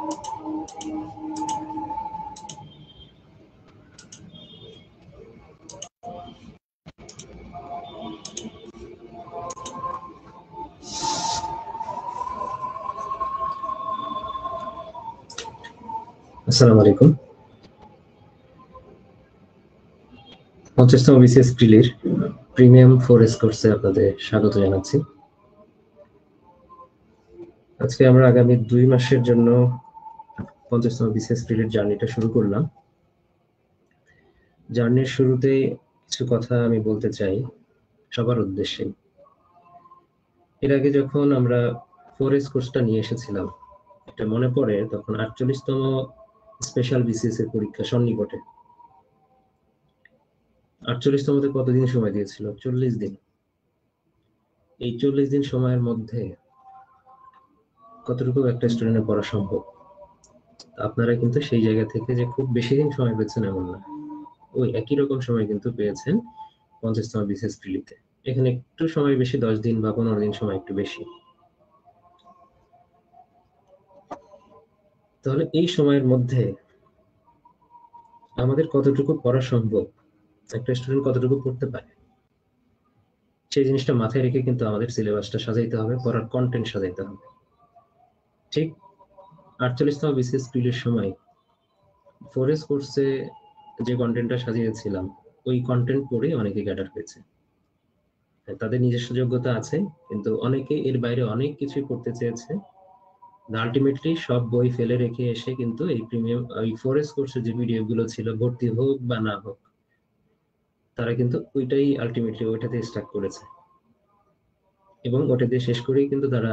আসসালামু আলাইকুম। 50তম BCS প্রিলির premium 4S কোর্সে আপনাদের স্বাগত জানাচ্ছি। আজকে আমরা আগামী 2 মাসের জন্য 50তম বিসিএস প্রিলির জার্নিটা শুরু করলাম। জার্নির শুরুতেই কিছু কথা আমি বলতে চাই সবার উদ্দেশ্যে। এর আগে যখন আমরা 4S কোর্সটা নিয়ে এসেছিলাম, এটা মনে পড়ে তখন 48তম স্পেশাল বিসিএস এর পরীক্ষা সন্নিকটে। 48তমতে কতদিন সময় দিয়েছিল? 40 দিন। এই 40 দিন সময়ের মধ্যে কতটুকু একটা স্টুডেন্টের পড়া সম্ভব? আপনারা কিন্তু সেই জায়গা থেকে যে খুব বেশি দিন সময় পেয়েছেন এমন না, ওই একই রকম সময় কিন্তু পেয়েছেন 50তম বিসিএস প্রিলিতে। এখানে একটু সময় বেশি, 10 দিন বা 15 দিন সময় একটু বেশি। তাহলে এই সময়ের মধ্যে আমাদের কতটুকু পড়া সম্ভব, একটা স্টুডেন্ট কতটুকু পড়তে পারে, সেই জিনিসটা মাথায় রেখে কিন্তু আমাদের সিলেবাসটা সাজাইতে হবে, পড়ার কন্টেন্ট সাজাইতে হবে। ঠিক 48তম বিসিএস প্রিলির সময় 4S কোর্সে যে কন্টেন্টটা সাজিয়েছিলাম, ওই কন্টেন্ট পড়ে অনেকে ক্যাডার হয়েছে। তাদের নিজস্ব যোগ্যতা আছে, কিন্তু অনেকে এর বাইরে অনেক কিছুই করতে চেয়েছে। আলটিমেটলি সব বই ফেলে রেখে এসে কিন্তু এই প্রিমিয়াম ওই 4S কোর্সের যে পিডিএফ গুলো ছিল, ভর্তি হোক বা না হোক, তারা কিন্তু ওইটাই আলটিমেটলি ওইটাতে স্টার্ট করেছে এবং ওটা দিয়ে শেষ করেই কিন্তু তারা,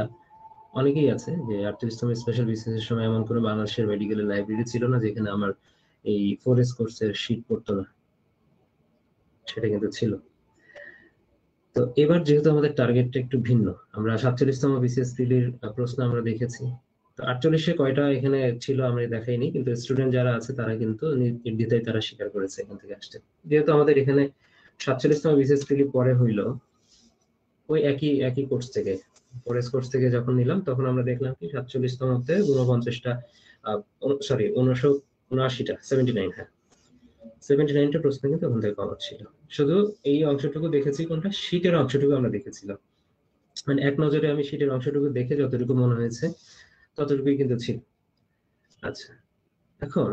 অনেকেই আছে যে 48তম স্পেশাল বিসিএস এর সময় এমন কোনো বাংলাদেশের মেডিকেলের লাইব্রেরি ছিল না যেখানে আমার এই 4S কোর্সের শীট পড়তো না, সেটা কিন্তু ছিল। তো এবার যেহেতু আমাদের টার্গেটটা একটু ভিন্ন, আমরা 47তম বিসিএস প্রিলির প্রশ্ন আমরা দেখেছি। তো 48-এ কয়টা এখানে ছিল আমরা দেখাইনি, কিন্তু স্টুডেন্ট যারা আছে তারা কিন্তু নির্দ্বিধায় তারা স্বীকার করেছে এখান থেকে আসতে। যেহেতু আমাদের এখানে 47তম বিসিএস প্রিলি পরে হইলো ওই একই একই কোর্স থেকে, ফরেস্ট কোর্স থেকে যখন নিলাম তখন আমরা দেখলাম কি 47তমতে 49টা, সরি 79টা 79, হ্যাঁ 79টা প্রশ্ন কিন্তু ওখান থেকে কভার ছিল। শুধু এই অংশটুকু দেখেছি, কোনটা শীটের অংশটুকু আমরা দেখেছিলাম, মানে এক নজরে আমি শীটের অংশটুকু দেখে যতটুকু মনে হয়েছে ততটুকুই কিন্তু ছিল। আচ্ছা, এখন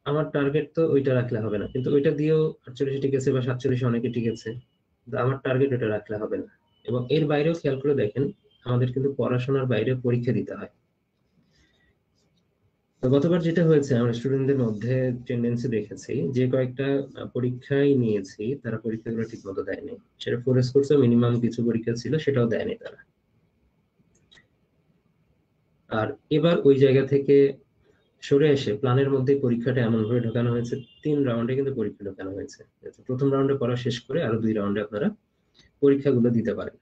আমার টার্গেট তো ওইটা রাখলে হবে না, কিন্তু ওইটা দিয়েও 48 টিকেছে বা 47 অনেকে টিকেছে, কিন্তু আমার টার্গেট ওটা রাখলে হবে না। এবং এর বাইরেও খেয়াল করে দেখেন, আমাদের কিন্তু পড়াশোনার বাইরে পরীক্ষা দিতে হয়। তো গতবার যেটা হয়েছে, আমরা স্টুডেন্টদের মধ্যে টেন্ডেন্সি দেখেছি যে কয়েকটা পরীক্ষায় নিয়েছি, তারা পরীক্ষাগুলো ঠিক মতো দেয়নি। সেটা 4S কোর্সে মিনিমাম কিছু পরীক্ষা ছিল, সেটাও দেয়নি তারা। আর এবার ওই জায়গা থেকে সরে এসে প্ল্যানের মধ্যে পরীক্ষাটা এমন ভাবে ঢোকানো হয়েছে, 3 রাউন্ডে কিন্তু পরীক্ষা ঢোকানো হয়েছে। প্রথম রাউন্ডে পড়া শেষ করে আরো 2 রাউন্ডে আপনারা পরীক্ষাগুলো দিতে পারেন।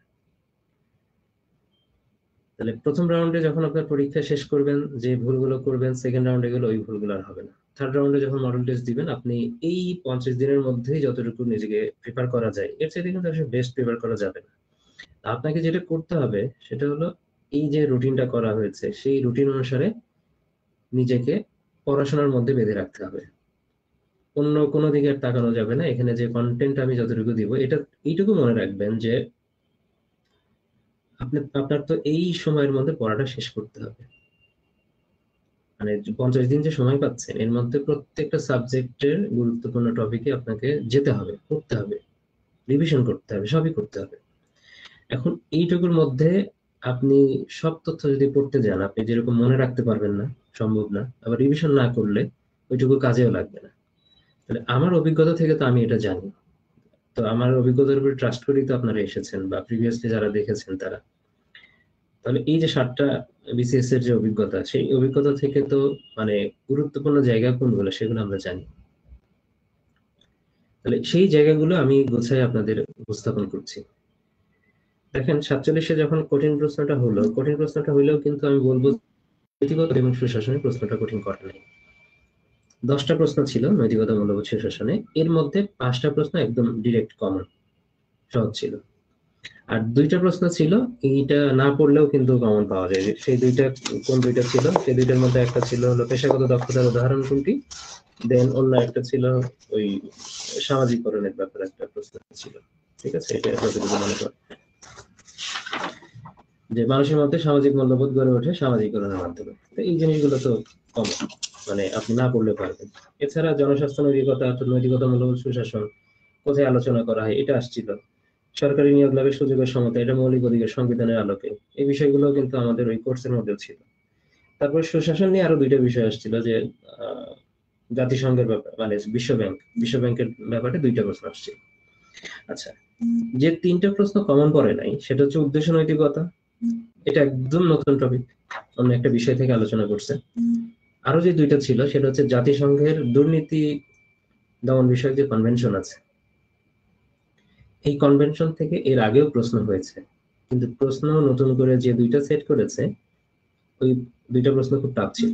তাহলে প্রথম রাউন্ডে যখন আপনার পরীক্ষা শেষ করবেন, যে ভুলগুলো করবেন সেকেন্ড রাউন্ডে গেলে ওই ভুলগুলো আর হবে না। থার্ড রাউন্ডে যখন মডেল টেস্ট দিবেন, আপনি এই 50 দিনের মধ্যেই যতটুকু নিজেকে প্রিপেয়ার করা যায়, এর চাইতে কিন্তু আসলে বেস্ট প্রিপেয়ার করা যাবে না। আপনাকে যেটা করতে হবে সেটা হলো, এই যে রুটিনটা করা হয়েছে সেই রুটিন অনুসারে নিজেকে পড়াশোনার মধ্যে বেঁধে রাখতে হবে। অন্য কোনো দিকে আর তাকানো যাবে না। এখানে যে কন্টেন্ট আমি যতটুকু দিব, এটা এইটুকু মনে রাখবেন যে আপনার তো এই সময়ের মধ্যে পড়াটা শেষ করতে হবে। মানে 50 দিন যে সময় পাচ্ছেন, এর মধ্যে প্রত্যেকটা সাবজেক্টের গুরুত্বপূর্ণ টপিকে আপনাকে যেতে হবে, পড়তে হবে, রিভিশন করতে হবে, সবই করতে হবে। এখন এইটুকুর মধ্যে আপনি সব তথ্য যদি পড়তে যান, আপনি যেরকম মনে রাখতে পারবেন না, সম্ভব না। আবার রিভিশন না করলে ওইটুকু কাজেও লাগবে না। তাহলে আমার অভিজ্ঞতা থেকে তো আমি এটা জানি। তো আমার অভিজ্ঞতার উপর ট্রাস্ট করেই তো আপনারা এসেছেন, বা প্রিভিয়াসলি যারা দেখেছেন তারা। তাহলে এই যে 7টা বিসিএস এর যে অভিজ্ঞতা, সেই অভিজ্ঞতা থেকে তো মানে গুরুত্বপূর্ণ জায়গা কোনগুলো সেগুলো আমরা জানি। তাহলে সেই জায়গাগুলো আমি গুছাই আপনাদের উপস্থাপন করছি। দেখেন 47-এ যখন কঠিন প্রশ্নটা হলো, কঠিন প্রশ্নটা হইলেও কিন্তু আমি বলবো নৈতিকতা এবং সুশাসনের প্রশ্নটা কঠিন করা নাই। 10টা প্রশ্ন ছিল নৈতিকতা, মূল্যবোধ, সুশাসনে। এর মধ্যে 5টা প্রশ্ন একদম ডিরেক্ট কমন, সহজ ছিল। আর দুইটা প্রশ্ন ছিল, এইটা না পড়লেও কিন্তু কমন পাওয়া যায়। সেই দুইটা কোন দুইটা ছিল? সেই দুইটার মধ্যে একটা ছিল হলো পেশাগত দক্ষতার উদাহরণ কোনটি, দেন অন্য একটা ছিল ওই সামাজিকরণের ব্যাপারে একটা প্রশ্ন ছিল। ঠিক আছে, এটা যতটুকু মনে কর যে মানুষের মধ্যে সামাজিক মূল্যবোধ গড়ে ওঠে সামাজিকরণের মাধ্যমে। তো এই জিনিসগুলো তো কমন, মানে আপনি না পড়লে পারবেন। এছাড়া জনস্বাস্থ্য নৈতিকতা, নৈতিকতা, মূল্যবোধ, সুশাসন কোথায় আলোচনা করা হয় এটা আসছিল। সরকারি নিয়োগ লাভের সুযোগের সমতা, এটা মৌলিক অধিকার সংবিধানের আলোকে, এই বিষয়গুলো কিন্তু আমাদের ওই কোর্সের মধ্যেও ছিল। তারপর সুশাসন নিয়ে আরো দুইটা বিষয় আসছিল, যে জাতিসংঘের ব্যাপার, মানে বিশ্ব ব্যাংকের ব্যাপারে দুইটা প্রশ্ন আসছিল। আচ্ছা, যে তিনটা প্রশ্ন কমন পড়ে নাই সেটা হচ্ছে উদ্দেশ্য নৈতিকতা, এটা একদম নতুন টপিক, অন্য একটা বিষয় থেকে আলোচনা করছে। আরো যে দুইটা ছিল সেটা হচ্ছে জাতিসংঘের দুর্নীতি দমন বিষয়ক যে কনভেনশন আছে, এই কনভেনশন থেকে এর আগেও প্রশ্ন হয়েছে, কিন্তু প্রশ্ন নতুন করে যে দুইটা সেট করেছে, ওই দুইটা প্রশ্ন খুব টাফ ছিল।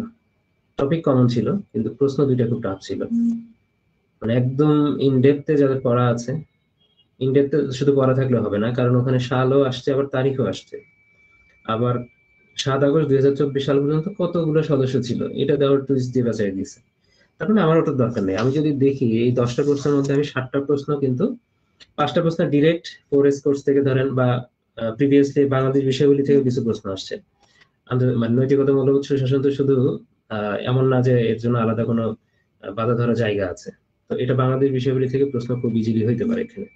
টপিক কমন ছিল কিন্তু প্রশ্ন দুইটা খুব টাফ ছিল। মানে একদম ইনডেপথে যাদের পড়া আছে, ইনডেপথে শুধু পড়া থাকলে হবে না, কারণ ওখানে সালও আসছে, আবার তারিখও আসছে। আবার 7 আগস্ট 2024 সাল পর্যন্ত কতগুলো সদস্য ছিল এটা দেওয়ার টুইস্ট দিয়ে বাঁচাই দিয়েছে। তার মানে আমার ওটার দরকার নেই। আমি যদি দেখি এই 10টা প্রশ্নের মধ্যে আমি 7টা প্রশ্ন কিন্তু, 5টা প্রশ্ন ডিরেক্ট 4S কোর্স থেকে ধরেন, বা প্রিভিয়াসলি বাংলাদেশ বিষয়গুলি থেকে কিছু প্রশ্ন আসছে। মানে নৈতিকতা, মূল্যবোধ, সুশাসন তো শুধু এমন না যে এর জন্য আলাদা কোনো বাধা ধরা জায়গা আছে। তো এটা বাংলাদেশ বিষয়গুলি থেকে প্রশ্ন খুব ইজিলি হইতে পারে এখানে।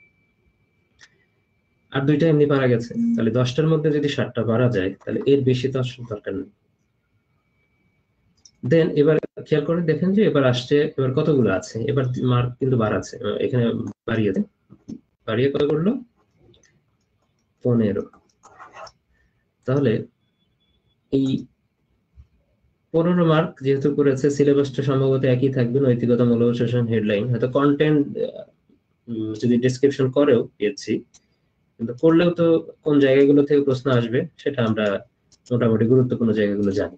আর দুইটা এমনি পারা গেছে, তাহলে 10টার মধ্যে যদি 7টা পারা যায় তাহলে এর বেশি তো আসলে দরকার নেই। দেন এবার খেয়াল করে দেখেন যে এবার আসছে, এবার কতগুলো আছে, এবার মার্ক কিন্তু বাড়াচ্ছে, এখানে বাড়িয়েছে, বাড়িয়ে কত করলো, 15। তাহলে এই 15 মার্ক যেহেতু করেছে, সিলেবাসটা সম্ভবত একই থাকবে, নৈতিকতা, মূল্যবোধ, সুশাসন, হেডলাইন, হয়তো কন্টেন্ট যদি ডিসক্রিপশন করেও পেয়েছি, কিন্তু করলেও তো কোন জায়গাগুলো থেকে প্রশ্ন আসবে সেটা আমরা মোটামুটি গুরুত্বপূর্ণ জায়গাগুলো জানি।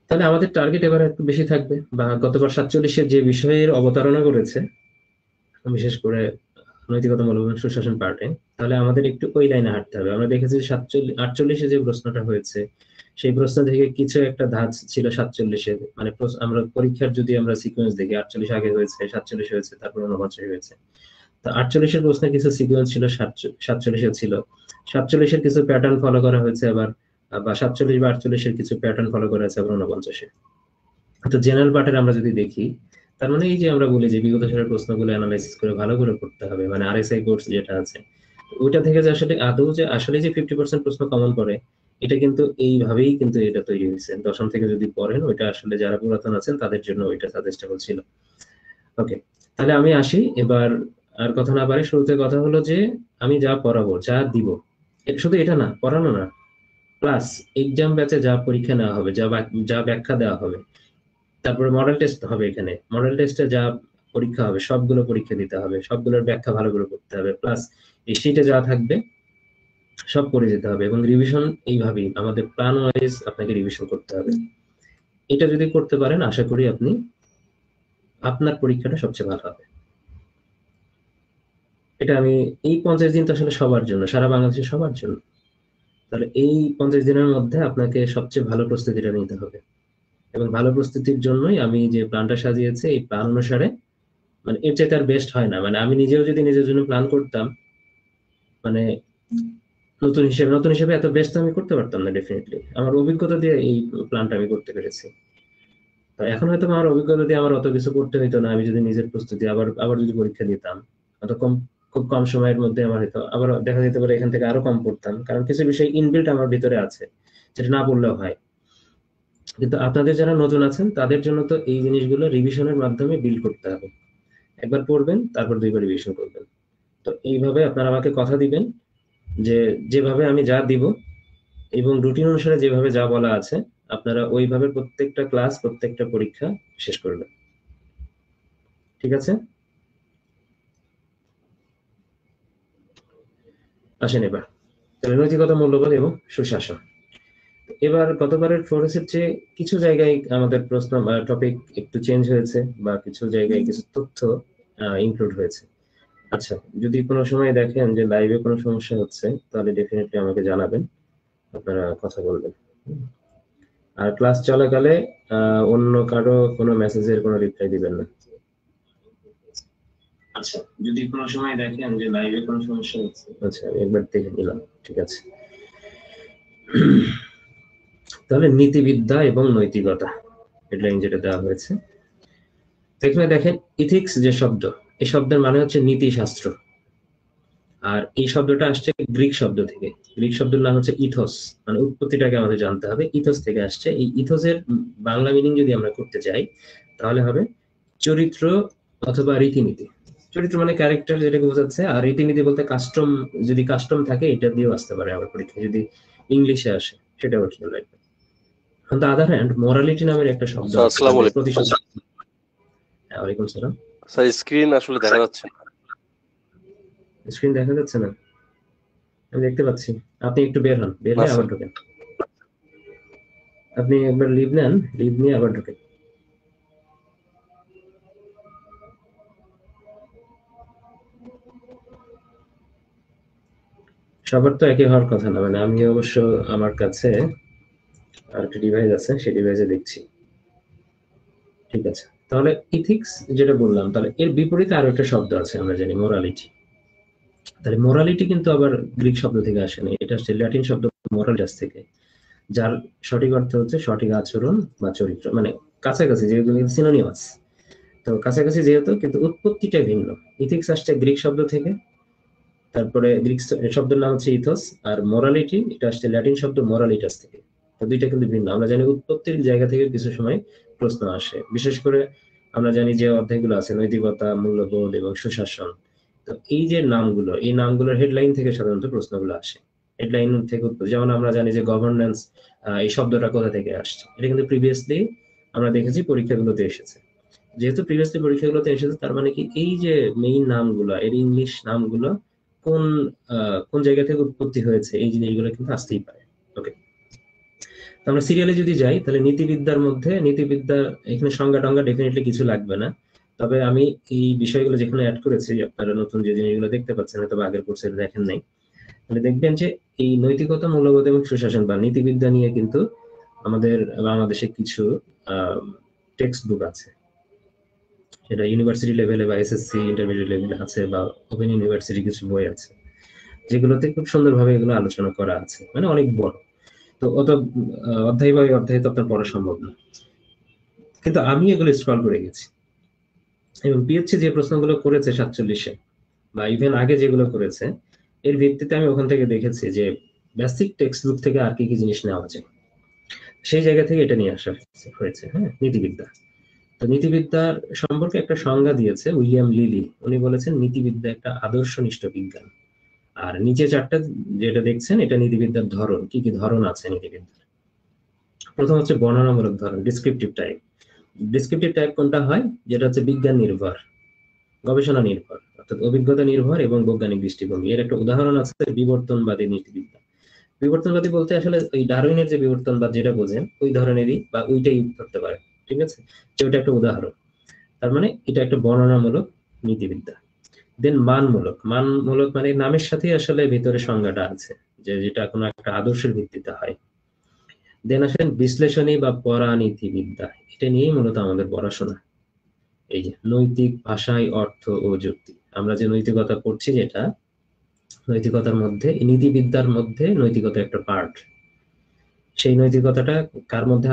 তাহলে আমাদের টার্গেট এবার একটু বেশি থাকবে, বা গতবার 47-এর যে বিষয়ের অবতারণা করেছে, বিশেষ করে নৈতিকতা, মূল্যবোধ, সুশাসন পার্টে, তাহলে আমাদের একটু ওই লাইনে হাঁটতে হবে। আমরা দেখেছি 48-এ যে প্রশ্নটা হয়েছে, সেই প্রশ্ন থেকে কিছু একটা ধাঁচ ছিল 47-এ, মানে আমরা পরীক্ষার যদি আমরা সিকোয়েন্স দেখি, 48 আগে হয়েছে, 47 হয়েছে, তারপর 49 হয়েছে। তো 48-এর প্রশ্নে কিছু সিকোয়েন্স ছিল, 47-এ ছিল, 47-এর কিছু প্যাটার্ন ফলো করা হয়েছে আবার, বা 47 বা 48-এর কিছু প্যাটার্ন ফলো করা হয়েছে আবার 49-এ। তো জেনারেল পার্টের আমরা যদি দেখি, তার মানে এই যে আমরা বলি যে বিগত সালের প্রশ্নগুলো অ্যানালাইসিস করে ভালো করে পড়তে হবে, মানে আরএসআই কোর্স যেটা আছে ওইটা থেকে যে আসলে আদৌ যে আসলে যে 50% প্রশ্ন কমন পড়ে, এটা কিন্তু এইভাবেই কিন্তু এটা তৈরি হয়েছে। দশম থেকে যদি পড়েন, ওইটা আসলে যারা পুরাতন আছেন তাদের জন্য ওইটা সাজেস্টেবল ছিল। ওকে, তাহলে আমি আসি এবার। আর কথা না বাড়ি, শুরুতে কথা হলো যে আমি যা পড়াবো, যা দিব, শুধু এটা না, পড়ানো না, প্লাস এক্সাম ব্যাচে যা পরীক্ষা নেওয়া হবে, যা ব্যাখ্যা দেওয়া হবে, তারপরে মডেল টেস্ট হবে। এখানে মডেল টেস্টে যা পরীক্ষা হবে সবগুলো পরীক্ষা দিতে হবে, সবগুলোর ব্যাখ্যা ভালো করে করতে হবে, প্লাস এই শীটে যা থাকবে সব পড়ে যেতে হবে, এবং রিভিশন এইভাবেই আমাদের প্ল্যান ওয়াইজ আপনাকে রিভিশন করতে হবে। এটা যদি করতে পারেন, আশা করি আপনি আপনার পরীক্ষাটা সবচেয়ে ভালো হবে। এটা আমি, এই 50 দিন তো আসলে সবার জন্য, সারা বাংলাদেশের সবার জন্য। তাহলে এই 50 দিনের মধ্যে আপনাকে সবচেয়ে ভালো প্রস্তুতিটা নিতে হবে, এবং ভালো প্রস্তুতির জন্যই আমি যে প্ল্যানটা সাজিয়েছি, এই প্ল্যান অনুসারে, মানে এর চাইতে আর বেস্ট হয় না। মানে আমি নিজেও যদি নিজের জন্য প্ল্যান করতাম, মানে নতুন হিসেবে এত বেস্ট আমি করতে পারতাম না ডেফিনেটলি। আমার অভিজ্ঞতা দিয়ে এই প্ল্যানটা আমি করতে পেরেছি। তো এখন হয়তো আমার অভিজ্ঞতা দিয়ে আমার অত কিছু করতে হইতো না, আমি যদি নিজের প্রস্তুতি আবার আবার যদি পরীক্ষা দিতাম, অত খুব কম সময়ের মধ্যে আমার হয়তো আবার দেখা যেতে পারে এখান থেকে আরো কম পড়তাম, কারণ কিছু বিষয় ইনবিল্ট আমার ভিতরে আছে, যেটা না পড়লেও হয়। কিন্তু আপনাদের যারা নতুন আছেন তাদের জন্য তো এই জিনিসগুলো রিভিশনের মাধ্যমে বিল্ড করতে হবে। একবার পড়বেন, তারপর দুইবার রিভিশন করবেন। তো এইভাবে আপনারা আমাকে কথা দিবেন যে যেভাবে আমি যা দিব এবং রুটিন অনুসারে যেভাবে যা বলা আছে, আপনারা ওইভাবে প্রত্যেকটা ক্লাস, প্রত্যেকটা পরীক্ষা শেষ করবেন। ঠিক আছে? আসেন এবার, তাহলে নৈতিকতা, মূল্যবোধ এবং সুশাসন। এবার গতবারের ফোরাসের চেয়ে কিছু জায়গায় আমাদের প্রশ্ন টপিক একটু চেঞ্জ হয়েছে, বা কিছু জায়গায় কিছু তথ্য ইনক্লুড হয়েছে। আচ্ছা, যদি কোনো সময় দেখেন যে লাইভে কোনো সমস্যা হচ্ছে তাহলে ডেফিনেটলি আমাকে জানাবেন, আপনারা কথা বলবেন। আর ক্লাস চলাকালে অন্য কারো কোনো মেসেজের কোনো রিপ্লাই দিবেন না। আচ্ছা, যদি কোনো সময় দেখেন যে লাইভে কোনো সমস্যা হচ্ছে, আচ্ছা আমি একবার দেখে নিলাম, ঠিক আছে। তাহলে নীতিবিদ্যা এবং নৈতিকতা হেডলাইন যেটা দেওয়া হয়েছে, এখানে দেখেন ইথিক্স যে শব্দ, এই শব্দের মানে হচ্ছে নীতি শাস্ত্র। আর এই শব্দটা আসছে গ্রিক শব্দ থেকে। গ্রিক শব্দের নাম হচ্ছে ইথোস, মানে উৎপত্তিটাকে আমাদের জানতে হবে। ইথোস থেকে আসছে। এই ইথোসের বাংলা মিনিং যদি আমরা করতে যাই তাহলে হবে চরিত্র অথবা রীতিনীতি। চরিত্র মানে ক্যারেক্টার, যেটাকে বোঝাচ্ছে। আর রীতিনীতি বলতে কাস্টম, যদি কাস্টম থাকে এটা দিয়েও আসতে পারে আবার পরীক্ষায় যদি ইংলিশে আসে, সেটা খেয়াল রাখবেন। On the other hand morality নামের একটা শব্দ আছে, আসসালামু আলাইকুম। প্রতিশোধ। ওয়ালাইকুম সালাম। স্যার স্ক্রিন আসলে দেখা যাচ্ছে না। স্ক্রিন দেখা যাচ্ছে না? আমি দেখতে পাচ্ছি। আপনি একটু বের হন, বের না হয়ে আবার স্যার, ঢোকেন। আপনি একবার লিভ নেন, লিভ নিয়ে আবার ঢোকেন। সবার তো একই হওয়ার কথা না, মানে আমি অবশ্য আমার কাছে আর একটা ডিভাইস আছে, সেই ডিভাইসে দেখছি। ঠিক আছে, তাহলে ইথিক্স যেটা বললাম, তাহলে এর বিপরীতে আরো একটা শব্দ আছে আমরা জানি, মোরালিটি। তাহলে মোরালিটি কিন্তু আবার গ্রিক শব্দ থেকে আসেনি, এটা হচ্ছে ল্যাটিন শব্দ মোরালিটাস থেকে, যার সঠিক অর্থ হচ্ছে সঠিক আচরণ বা চরিত্র, মানে কাছাকাছি, যেগুলো সিনোনিমাস। তো কাছাকাছি যেহেতু, কিন্তু উৎপত্তিটা ভিন্ন। ইথিক্স আসছে গ্রিক শব্দ থেকে, তারপরে গ্রিক শব্দের নাম হচ্ছে ইথোস। আর মোরালিটি এটা আসছে ল্যাটিন শব্দ মোরালিটাস থেকে। তো দুইটা কিন্তু ভিন্ন। আমরা জানি উৎপত্তির জায়গা থেকে কিছু সময় প্রশ্ন আসে, বিশেষ করে আমরা জানি যে অধ্যায়গুলো আছে নৈতিকতা, মূল্যবোধ এবং সুশাসন। তো এই যে নামগুলো, এই নামগুলোর হেডলাইন থেকে সাধারণত প্রশ্নগুলো আসে। হেডলাইন থেকে যেমন আমরা জানি যে গভর্নেন্স, এই শব্দটা কোথা থেকে আসছে, এটা কিন্তু প্রিভিয়াসলি আমরা দেখেছি পরীক্ষাগুলোতে এসেছে। যেহেতু প্রিভিয়াসলি পরীক্ষাগুলোতে এসেছে, তার মানে কি এই যে মেইন নামগুলো, এর ইংলিশ নামগুলো কোন কোন জায়গা থেকে উৎপত্তি হয়েছে, এই জিনিসগুলো কিন্তু আসতেই পারে। ওকে, আমরা সিরিয়ালে যদি যাই, তাহলে নীতিবিদ্যার মধ্যে, নীতিবিদ্যা এখানে সংজ্ঞা টঙ্গা ডেফিনেটলি কিছু লাগবে না। তবে আমি এই বিষয়গুলো যেখানে অ্যাড করেছি, আপনারা নতুন যে জিনিসগুলো দেখতে পাচ্ছেন, হয়তো আগের কোর্সে দেখেন নাই, তাহলে দেখবেন যে এই নৈতিকতা, মূল্যবোধ এবং সুশাসন বা নীতিবিদ্যা নিয়ে কিন্তু আমাদের বাংলাদেশে কিছু টেক্সট বুক আছে। সেটা ইউনিভার্সিটি লেভেলে বা এসএসসি ইন্টারমিডিয়েট লেভেলে আছে, বা ওপেন ইউনিভার্সিটি কিছু বই আছে যেগুলোতে খুব সুন্দরভাবে এগুলো আলোচনা করা আছে, মানে অনেক বড়। তো অত অধ্যায় বাই অধ্যায় তো আপনার পড়া সম্ভব না, কিন্তু আমি এগুলো স্ক্রল করে গেছি। এবং পিএসসি যে প্রশ্নগুলো করেছে 47-এ, বা ইভেন আগে যেগুলো করেছে, এর ভিত্তিতে আমি ওখান থেকে দেখেছি যে বেসিক টেক্সট বুক থেকে আর কি কি জিনিস নেওয়া যায়, সেই জায়গা থেকে এটা নিয়ে আসা হয়েছে। হ্যাঁ, নীতিবিদ্যা। তো নীতিবিদ্যার সম্পর্কে একটা সংজ্ঞা দিয়েছে উইলিয়াম লিলি। উনি বলেছেন নীতিবিদ্যা একটা আদর্শনিষ্ঠ বিজ্ঞান। আর নিচে চারটা যেটা দেখছেন, এটা নীতিবিদ্যার ধরন। কি কি ধরন আছে নীতিবিদ্যার? প্রথম হচ্ছে বর্ণনামূলক ধরন, ডিসক্রিপটিভ টাইপ। ডিসক্রিপটিভ টাইপ কোনটা হয়? যেটা হচ্ছে বিজ্ঞান নির্ভর, গবেষণা নির্ভর, অর্থাৎ অভিজ্ঞতা নির্ভর এবং বৈজ্ঞানিক দৃষ্টিভঙ্গি। এর একটা উদাহরণ আছে বিবর্তনবাদী নীতিবিদ্যা। বিবর্তনবাদী বলতে আসলে ওই ডারউইনের যে বিবর্তনবাদ যেটা বোঝেন, ওই ধরনেরই বা ওইটাই ধরতে পারে। ঠিক আছে, যে ওইটা একটা উদাহরণ। তার মানে এটা একটা বর্ণনামূলক নীতিবিদ্যা। দেন মানমূলক। মানমূলক মানে নামের সাথে আসলে ভিতরে সংজ্ঞাটা আছে, যে যেটা কোনো একটা আদর্শের ভিত্তিতে হয়। দেন আসেন বিশ্লেষণী বা পরানীতিবিদ্যা। এটা নিয়েই মূলত আমাদের পড়াশোনা। এই যে নৈতিক, ভাষায় অর্থ ও যুক্তি। আমরা যে নৈতিকতা পড়ছি, যেটা নৈতিকতার মধ্যে, নীতিবিদ্যার মধ্যে নৈতিকতা একটা পার্ট। সেই নৈতিকতাটা কার মধ্যে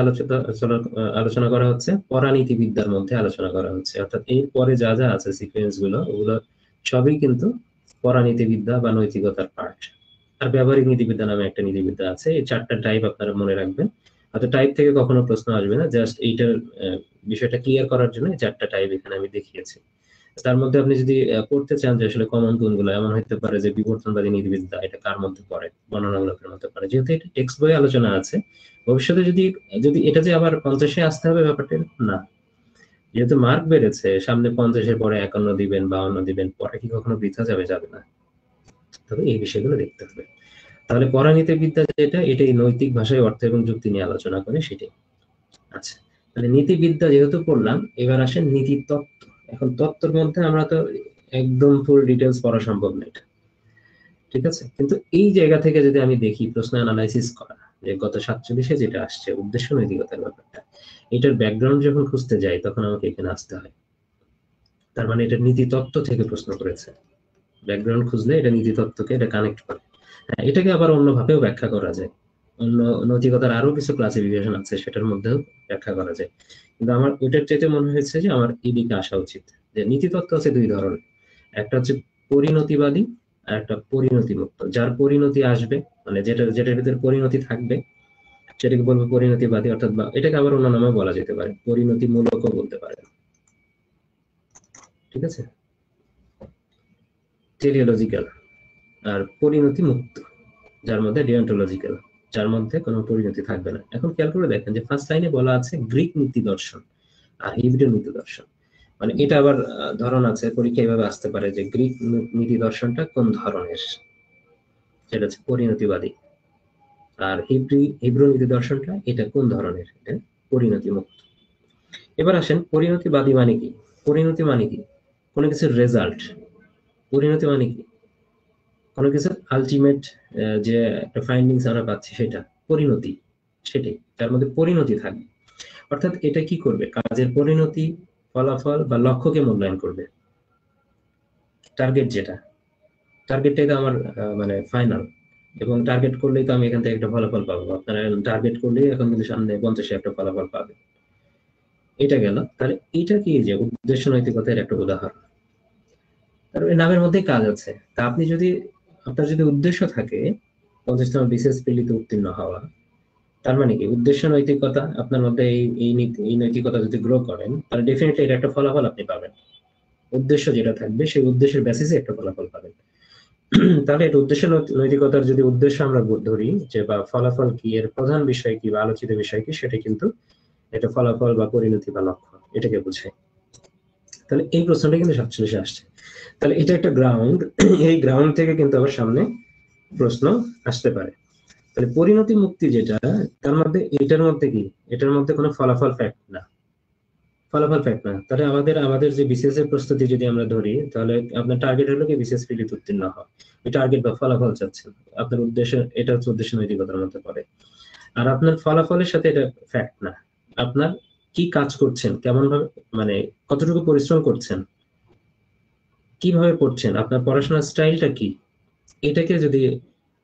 আলোচনা করা হচ্ছে? পরানীতিবিদ্যার মধ্যে আলোচনা করা হচ্ছে। অর্থাৎ এর পরে যা যা আছে সিকোয়েন্স গুলো, ওগুলো সবই কিন্তু পরানীতিবিদ্যা বা নৈতিকতার পার্ট। আর ব্যবহারিক নীতিবিদ্যা নামে একটা নীতিবিদ্যা আছে। এই চারটা টাইপ আপনারা মনে রাখবেন। হয়তো টাইপ থেকে কখনো প্রশ্ন আসবে না, জাস্ট এইটার বিষয়টা ক্লিয়ার করার জন্য এই চারটা টাইপ এখানে আমি দেখিয়েছি। তার মধ্যে আপনি যদি পড়তে চান যে আসলে কমন কোনগুলো, এমন হতে পারে যে বিবর্তনবাদী নীতিবিদ্যা এটা কার মধ্যে পড়ে, বর্ণনামূলকের মধ্যে পড়ে। যেহেতু এটা টেক্সট বই আলোচনা আছে, ভবিষ্যতে যদি যদি এটা যে আবার 50-এ আসতে হবে ব্যাপারটা না। যেহেতু মার্ক বেড়েছে, সামনে 50-এর পরে 51 দিবেন, 52 দিবেন, পরে কি কখনো বৃথা যাবে? যাবে না। তবে এই বিষয়গুলো দেখতে হবে। তাহলে পরানীতিবিদ্যা যেটা, এটাই নৈতিক, ভাষায় অর্থ এবং যুক্তি নিয়ে আলোচনা করে, সেটাই। আচ্ছা, তাহলে নীতিবিদ্যা যেহেতু পড়লাম, এবার আসেন নীতি তত্ত্ব। এখন তত্ত্বের মধ্যে আমরা তো একদম ফুল ডিটেলস পড়া সম্ভব না এটা, ঠিক আছে? কিন্তু এই জায়গা থেকে যদি আমি দেখি প্রশ্ন অ্যানালাইসিস করা, যে গত 47-এ যেটা আসছে উদ্দেশ্য নৈতিকতার ব্যাপারটা, এটার ব্যাকগ্রাউন্ড যখন খুঁজতে যাই তখন আমাকে এখানে আসতে হয়। তার মানে এটা নীতি তত্ত্ব থেকে প্রশ্ন করেছে। ব্যাকগ্রাউন্ড খুঁজলে এটা নীতি তত্ত্বকে এটা কানেক্ট করে। হ্যাঁ, এটাকে আবার অন্যভাবেও ব্যাখ্যা করা যায়। অন্য নৈতিকতার আরো কিছু ক্লাসিফিকেশন আছে, সেটার মধ্যেও ব্যাখ্যা করা যায়। কিন্তু আমার ওইটার চাইতে মনে হয়েছে যে আমার এই দিকে আসা উচিত। যে নীতি তত্ত্ব আছে দুই ধরনের, একটা হচ্ছে পরিণতিবাদী আর একটা পরিণতি মুক্ত। যার পরিণতি আসবে, মানে যেটার ভিতরে পরিণতি থাকবে সেটাকে বলবো পরিণতিবাদী, অর্থাৎ বা এটাকে আবার অন্য নামে বলা যেতে পারে, পরিণতিমূলকও বলতে পারে, ঠিক আছে? টেলিওলজিক্যাল। আর পরিণতি মুক্ত, যার মধ্যে ডিওন্টোলজিক্যাল, যার মধ্যে কোনো পরিণতি থাকবে না। এখন খেয়াল করে দেখেন যে ফার্স্ট লাইনে বলা আছে গ্রিক নীতি দর্শন আর হিব্রু নীতি দর্শন। মানে এটা আবার ধরন আছে, পরীক্ষা এভাবে আসতে পারে যে গ্রিক নীতি দর্শনটা কোন ধরনের, সেটা হচ্ছে পরিণতিবাদী। আর হিব্রু নীতি দর্শনটা এটা কোন ধরনের, এটা পরিণতি মুক্ত। এবার আসেন পরিণতিবাদী মানে কি? পরিণতি মানে কি? কোনো কিছুর রেজাল্ট। পরিণতি মানে কি? কোনো কিছুর আলটিমেট যে একটা ফাইন্ডিংস আমরা পাচ্ছি সেটা পরিণতি, সেটাই তার মধ্যে পরিণতি থাকবে। অর্থাৎ এটা কি করবে? কাজের পরিণতি, ফলাফল বা লক্ষ্যকে মূল্যায়ন করবে। টার্গেট যেটা, টার্গেটটাই তো আমার মানে ফাইনাল, এবং টার্গেট করলেই তো আমি এখান থেকে একটা ফলাফল পাবো। আপনারা টার্গেট করলেই এখন কিন্তু সামনে 50-এ একটা ফলাফল পাবে। এটা গেল। তাহলে এটা কি যে উদ্দেশ্য নৈতিকতার একটা উদাহরণ। তারপরে নামের মধ্যে কাজ আছে। তা আপনি যদি, আপনার যদি উদ্দেশ্য থাকে 50তম বিসিএস প্রিলিতে উত্তীর্ণ হওয়া, তার মানে কি উদ্দেশ্য নৈতিকতা আপনার মধ্যে এই নৈতিকতা যদি গ্রো করেন, তাহলে ডেফিনেটলি এটা একটা ফলাফল আপনি পাবেন। উদ্দেশ্য যেটা থাকবে সেই উদ্দেশ্যের বেসিসে একটা ফলাফল পাবেন। তাহলে এটা উদ্দেশ্য নৈতিকতার যদি উদ্দেশ্য আমরা ধরি যে বা ফলাফল কি, এর প্রধান বিষয় কি বা আলোচিত বিষয় কি, সেটা কিন্তু এটা ফলাফল বা পরিণতি বা লক্ষ্য, এটাকে বোঝায়। তাহলে এই প্রশ্নটা কিন্তু 47-এ আসছে। তাহলে এটা একটা গ্রাউন্ড, এই গ্রাউন্ড থেকে কিন্তু আবার সামনে প্রশ্ন আসতে পারে। তাহলে পরিণতি মুক্তি যেটা, তার মধ্যে এটার মধ্যে কি, এটার মধ্যে কোনো ফলাফল ফ্যাক্ট না, ফলাফল ফ্যাক্ট না। তাহলে আমাদের আমাদের যে বিসিএস এর প্রস্তুতি যদি আমরা ধরি, তাহলে আপনার টার্গেট হলো কি বিসিএস প্রিলিতে উত্তীর্ণ হওয়া। ওই টার্গেট বা ফলাফল চাচ্ছেন, আপনার উদ্দেশ্য, এটা হচ্ছে উদ্দেশ্য নৈতিকতার মধ্যে পড়ে। আর আপনার ফলাফলের সাথে এটা ফ্যাক্ট না। আপনার কি কাজ করছেন, কেমন ভাবে, মানে কতটুকু পরিশ্রম করছেন, কিভাবে পড়ছেন, আপনার পড়াশোনার স্টাইলটা কি, এটাকে যদি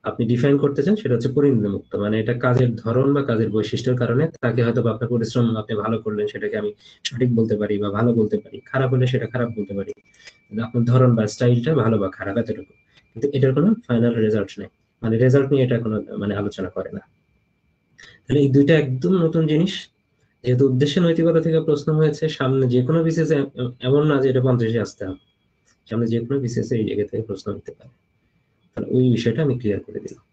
আপনি ডিফাইন করতে চান, সেটা হচ্ছে পরিণতি মুক্ত। মানে এটা কাজের ধরন বা কাজের বৈশিষ্ট্যের কারণে তাকে হয়তো বা আপনার পরিশ্রম, আপনি ভালো করলেন সেটাকে আমি সঠিক বলতে পারি বা ভালো বলতে পারি, খারাপ হলে সেটা খারাপ বলতে পারি। কিন্তু আপনার ধরন বা স্টাইলটা ভালো বা খারাপ এতটুকু, কিন্তু এটার কোনো ফাইনাল রেজাল্ট নেই। মানে রেজাল্ট নিয়ে এটা কোনো মানে আলোচনা করে না। তাহলে এই দুইটা একদম নতুন জিনিস। যেহেতু উদ্দেশ্য নৈতিকতা থেকে প্রশ্ন হয়েছে, সামনে যে কোনো বিসিএস, এমন না যে এটা 50-এ আসতে হবে, সামনে যে কোনো বিসিএস এই জায়গা থেকে প্রশ্ন হতে পারে। তাহলে ওই বিষয়টা আমি ক্লিয়ার করে দিলাম।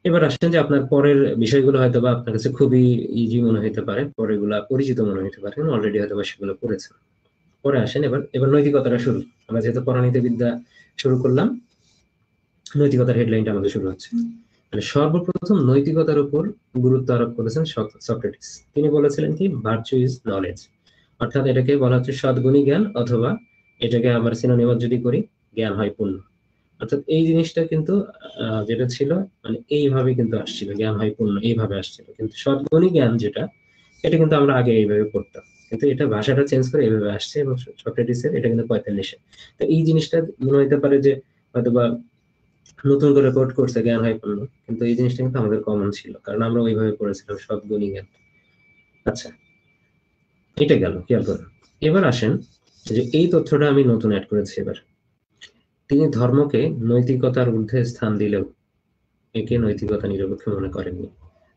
এবার আসেন যে আপনার পরের বিষয়গুলো হয়তো বা আপনার কাছে খুবই ইজি মনে হতে পারে, পরেরগুলা পরিচিত মনে হতে পারে, অলরেডি হয়তো বা সেগুলো পড়েছেন। পরে আসেন এবার এবার নৈতিকতাটা শুরু। আমরা যেহেতু পরাণীতি বিদ্যা শুরু করলাম, নৈতিকতার হেডলাইনটা আমাদের শুরু হচ্ছে। মানে সর্বপ্রথম নৈতিকতার উপর গুরুত্ব আরোপ করেছেন সক্রেটিস। তিনি বলেছিলেন কি, ভার্চু ইজ নলেজ, অর্থাৎ এটাকে বলা হচ্ছে সদ্গুণী জ্ঞান, অথবা এটাকে আমরা সিনোনিমাস যদি করি, জ্ঞান হয় পূর্ণ। অর্থাৎ এই জিনিসটা কিন্তু যেটা ছিল, মানে এইভাবে কিন্তু আসছিল, জ্ঞান হয় পূর্ণ এইভাবে আসছিল। কিন্তু সদ্গুণী জ্ঞান যেটা, এটা কিন্তু আমরা আগে এইভাবে পড়তাম, কিন্তু এটা ভাষাটা চেঞ্জ করে এইভাবে আসছে, এবং সক্রেটিসের এটা কিন্তু 45-এ। তো এই জিনিসটা মনে হতে পারে যে হয়তোবা নতুন করে কোট করছে জ্ঞান হয় পূর্ণ, কিন্তু এই জিনিসটা কিন্তু আমাদের কমন ছিল, কারণ আমরা ওইভাবে পড়েছিলাম সদ্গুণী জ্ঞান। আচ্ছা, এটা গেল, খেয়াল করুন। এবার আসেন যে এই তথ্যটা আমি নতুন অ্যাড করেছি এবার। তিনি ধর্মকে নৈতিকতার ঊর্ধ্বে স্থান দিলেও একে নৈতিকতা নিরপেক্ষ মনে করেননি।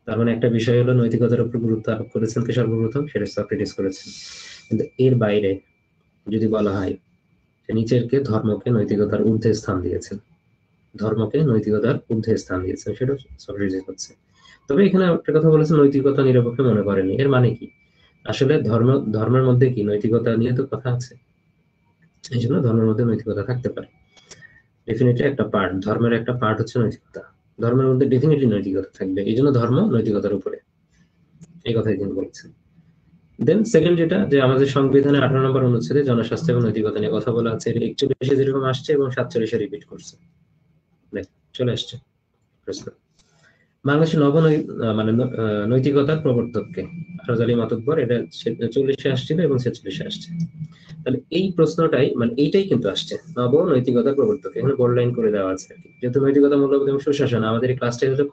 তার মানে একটা বিষয় হলো নৈতিকতার উপর গুরুত্ব আরোপ করেছেন কে সর্বপ্রথম, সেটা সক্রেটিস করেছেন। কিন্তু এর বাইরে যদি বলা হয় যে নিচেরকে ধর্মকে নৈতিকতার ঊর্ধ্বে স্থান দিয়েছেন, ধর্মকে নৈতিকতার ঊর্ধ্বে স্থান দিয়েছেন, সেটা সক্রেটিস হচ্ছে। তবে এখানে একটা কথা বলেছেন নৈতিকতা নিরপেক্ষ মনে করেননি, এর মানে কি? আসলে ধর্মের মধ্যে কি নৈতিকতা নিয়ে তো কথা আছে, এই জন্য ধর্মের মধ্যে নৈতিকতা থাকতে পারে। ডেফিনেটলি একটা পার্ট, ধর্মের একটা পার্ট হচ্ছে নৈতিকতা। ধর্মের মধ্যে ডেফিনেটলি নৈতিকতা থাকবে, এই জন্য ধর্ম নৈতিকতার উপরে, এই কথাই তিনি বলেছেন। দেন সেকেন্ড যেটা, যে আমাদের সংবিধানে 18 নম্বর অনুচ্ছেদে জনস্বাস্থ্য এবং নৈতিকতা নিয়ে কথা বলা আছে, 41 যেরকম আসছে এবং 47 রিপিট করছে। চলে আসছে প্রশ্ন। বাংলাদেশের নৈতিকতার প্রবর্তককে? আফরোজ আলী মাতুব্বর। এটা 40-এ আসছিল এবং 46-এ আসছে। তাহলে এই প্রশ্নটাই এইটাই কিন্তু আসছে, নৈতিকতার প্রবর্তক। এখানে বোল্ড লাইন করে দেওয়া আছে আর কি। যেহেতু নৈতিকতা, মূল্যবোধ এবং সুশাসন, আমাদের এই ক্লাসটাই হলো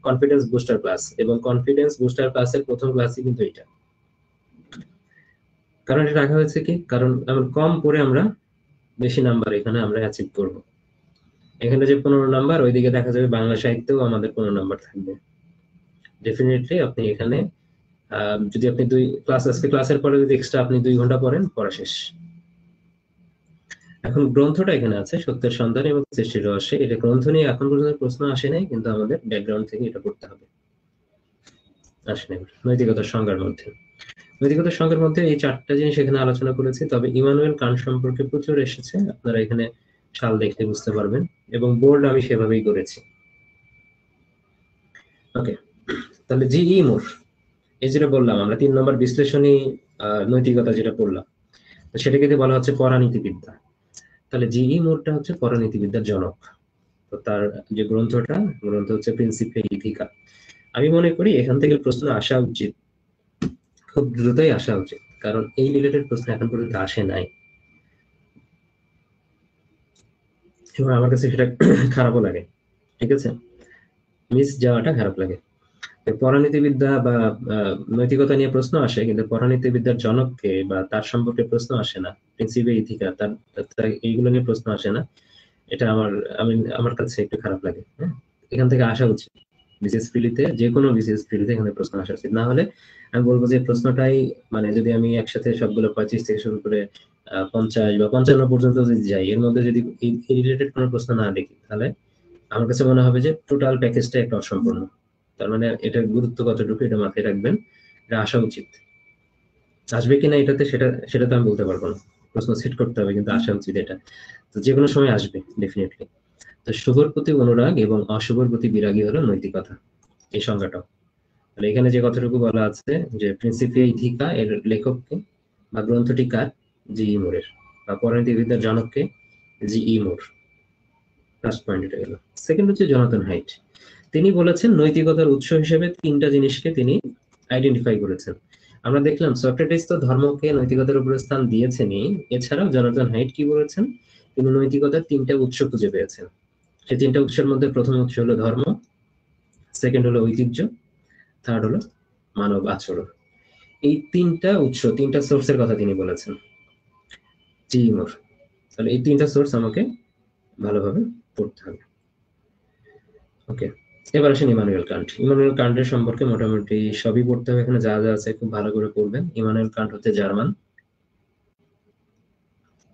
কনফিডেন্স বুস্টার ক্লাস, এবং কনফিডেন্স বুস্টার ক্লাসের প্রথম ক্লাসই কিন্তু এটা। কারণ এটা রাখা হয়েছে কি, কারণ এমন কম করে আমরা বেশি নাম্বার এখানে আমরা অ্যাচিভ করব। এখানে যে 15 নাম্বার, ওইদিকে দেখা যাবে বাংলা সাহিত্যেও আমাদের 15 নাম্বার থাকবে। ডেফিনেটলি আপনি এখানে যদি আপনি আজকে ক্লাসের পরে যদি এক্সট্রা আপনি 2 ঘন্টা পড়েন, পড়া শেষ। এখন গ্রন্থটা এখানে আছে, সত্যের সন্ধান এবং সৃষ্টির রহস্য। এটা গ্রন্থ নিয়ে এখন পর্যন্ত প্রশ্ন আসে নাই, কিন্তু আমাদের ব্যাকগ্রাউন্ড থেকে এটা পড়তে হবে। আসে নাই। নৈতিকতার সংজ্ঞার মধ্যে এই 4টা জিনিস এখানে আলোচনা করেছি। তবে ইমানুয়েল কান্ট সম্পর্কে প্রচুর এসেছে, আপনারা এখানে সাল দেখতে বুঝতে পারবেন, এবং বোর্ড আমি সেভাবেই করেছি। ওকে, তাহলে জিই মুর, এই যেটা বললাম আমরা 3 নম্বর বিশ্লেষণী নৈতিকতা যেটা পড়লাম, তো সেটাকে বলা হচ্ছে পরানীতিবিদ্যা। তাহলে জিই মুরটা হচ্ছে পরানীতিবিদ্যার জনক। তো তার যে গ্রন্থ হচ্ছে প্রিন্সিপিয়া ইথিকা। আমি মনে করি এখান থেকে প্রশ্ন আসা উচিত, খুব দ্রুতই আসা উচিত, কারণ এই রিলেটেড প্রশ্ন এখন পর্যন্ত আসে নাই, এবং আমার কাছে সেটা খারাপও লাগে। ঠিক আছে, মিস যাওয়াটা খারাপ লাগে। পরানীতিবিদ্যা বা নৈতিকতা নিয়ে প্রশ্ন আসে, কিন্তু পরানীতিবিদ্যার জনককে বা তার সম্পর্কে প্রশ্ন আসে না। প্রিন্সিপিয়া ইথিকা, তার এইগুলো নিয়ে প্রশ্ন আসে না। এটা আমার কাছে একটু খারাপ লাগে। হ্যাঁ, এখান থেকে আসা উচিত। বিসিএস প্রিলিতে, যে কোনো বিসিএস প্রিলিতে এখানে প্রশ্ন আসা উচিত। না হলে আমি বলবো যে প্রশ্নটাই, যদি আমি একসাথে সবগুলো 25 থেকে শুরু করে 50 বা 55 পর্যন্ত যদি যাই, এর মধ্যে যদি এই রিলেটেড কোনো প্রশ্ন না দেখি, তাহলে আমার কাছে মনে হবে যে টোটাল প্যাকেজটা একটা অসম্পূর্ণ। তার মানে এটার গুরুত্ব কতটুকু, এটা মাথায় রাখবেন। এটা আসা উচিত। আসবে কিনা এটাতে, সেটা তো আমি বলতে পারবো না। প্রশ্ন সেট করতে হবে, কিন্তু আসা উচিত এটা। তো যে কোনো সময় আসবে ডেফিনেটলি। তো শুভর প্রতি অনুরাগ এবং অশুভর প্রতি বিরাগী হলো নৈতিকতা, এই সংজ্ঞাটাও। তাহলে এখানে যে কথাটুকু বলা আছে যে প্রিন্সিপিয়া ইথিকা এর লেখককে বা গ্রন্থটি কার? জিই মুরের। বা পরানীতিবিদ্যার জনককে? জিই মুর। ফার্স্ট পয়েন্ট এটা গেল। সেকেন্ড হচ্ছে জোনাথন হাইট। তিনি বলেছেন নৈতিকতার উৎস হিসেবে 3টা জিনিসকে তিনি আইডেন্টিফাই করেছেন। আমরা দেখলাম সক্রেটিস তো ধর্মকে নৈতিকতার উপরে স্থান দিয়েছেনই, এছাড়াও জোনাথন হাইট কি বলেছেন? তিনি নৈতিকতার 3টা উৎস খুঁজে পেয়েছেন। সেই 3টা উৎসের মধ্যে প্রথম উৎস হলো ধর্ম, সেকেন্ড হলো ঐতিহ্য, থার্ড হলো মানব আচরণ। এই 3টা উৎস, 3টা সোর্সের কথা তিনি বলেছেন জিই মুর। তাহলে এই 3টা সোর্স আমাকে ভালোভাবে পড়তে হবে। ওকে, এবার আসেন ইমানুয়েল কান্ট। ইমানুয়েল কান্টের সম্পর্কে মোটামুটি সবই পড়তে হবে, এখানে যা যা আছে খুব ভালো করে পড়বেন। ইমানুয়েল কান্ট হচ্ছে জার্মান,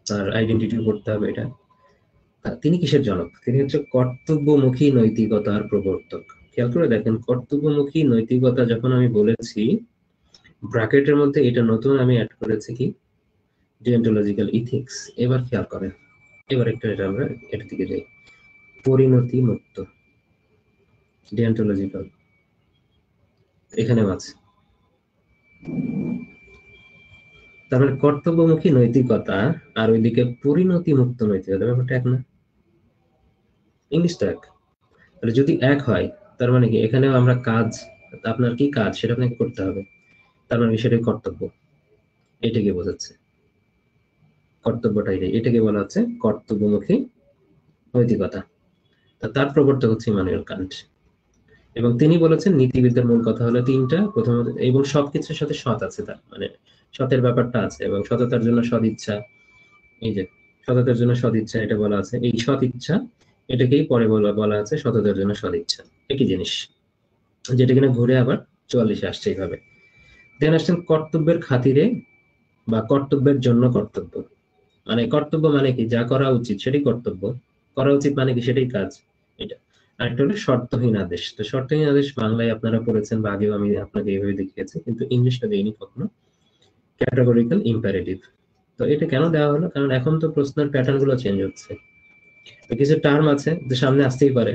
তার আইডেন্টিটি পড়তে হবে এটা। তিনি কিসের জনক? তিনি হচ্ছে কর্তব্যমুখী নৈতিকতার প্রবর্তক। খেয়াল করে দেখেন, কর্তব্যমুখী নৈতিকতা যখন আমি বলেছি, ব্র্যাকেটের মধ্যে এটা নতুন আমি অ্যাড করেছি কি, ডিওন্টোলজিক্যাল ইথিক্স। এবার খেয়াল করেন, এবার একটু আমরা এটার দিকে যাই। পরিণতি মুক্ত ডিওন্টোলজিক্যাল, এখানেও আছে। তার মানে কর্তব্যমুখী নৈতিকতা আর ওইদিকে পরিণতি মুক্ত নৈতিকতা, ব্যাপারটা এক না? ইংলিশটা এক। তাহলে যদি এক হয়, তার মানে কি এখানেও আমরা কাজ, আপনার কি কাজ সেটা আপনাকে করতে হবে, তার মানে সেটাই কর্তব্য। এটাকে বোঝাচ্ছে কর্তব্যটা, এটাকে বলা হচ্ছে কর্তব্যমুখী নৈতিকতা। তার প্রবর্তক হচ্ছে ইমানুয়েল কান্ট, এবং তিনি বলেছেন নীতিবিদ্যার মূল কথা হলো 3টা। প্রথমত, এবং সবকিছুর সাথে সৎ আছে, তার মানে সতের ব্যাপারটা আছে, এবং সততার জন্য সদিচ্ছা। এই যে সততার জন্য সদিচ্ছা, এটা বলা আছে। এই সৎ ইচ্ছা, এটাকেই পরে বলা আছে সততার জন্য সদিচ্ছা, একই জিনিস, যেটা কিনা ঘুরে আবার 44-এ আসছে এইভাবে। দেন আসছেন কর্তব্যের খাতিরে বা কর্তব্যের জন্য কর্তব্য। মানে কর্তব্য মানে কি, যা করা উচিত সেটাই কর্তব্য, করা উচিত মানে কি সেটাই কাজ, এটা। আরেকটা হলো শর্তহীন আদেশ। তো শর্তহীন আদেশ বাংলায় আপনারা পড়েছেন, বা আগেও আমি আপনাকে এইভাবে দেখিয়েছি, কিন্তু ইংলিশটা দেইনি কখনো। Categorical imperative. তো এটা কেন দেওয়া হলো? কারণ এখন তো প্রশ্নের প্যাটার্ন গুলো চেঞ্জ হচ্ছে, কিছু টার্ম আছে যে সামনে আসতেই পারে,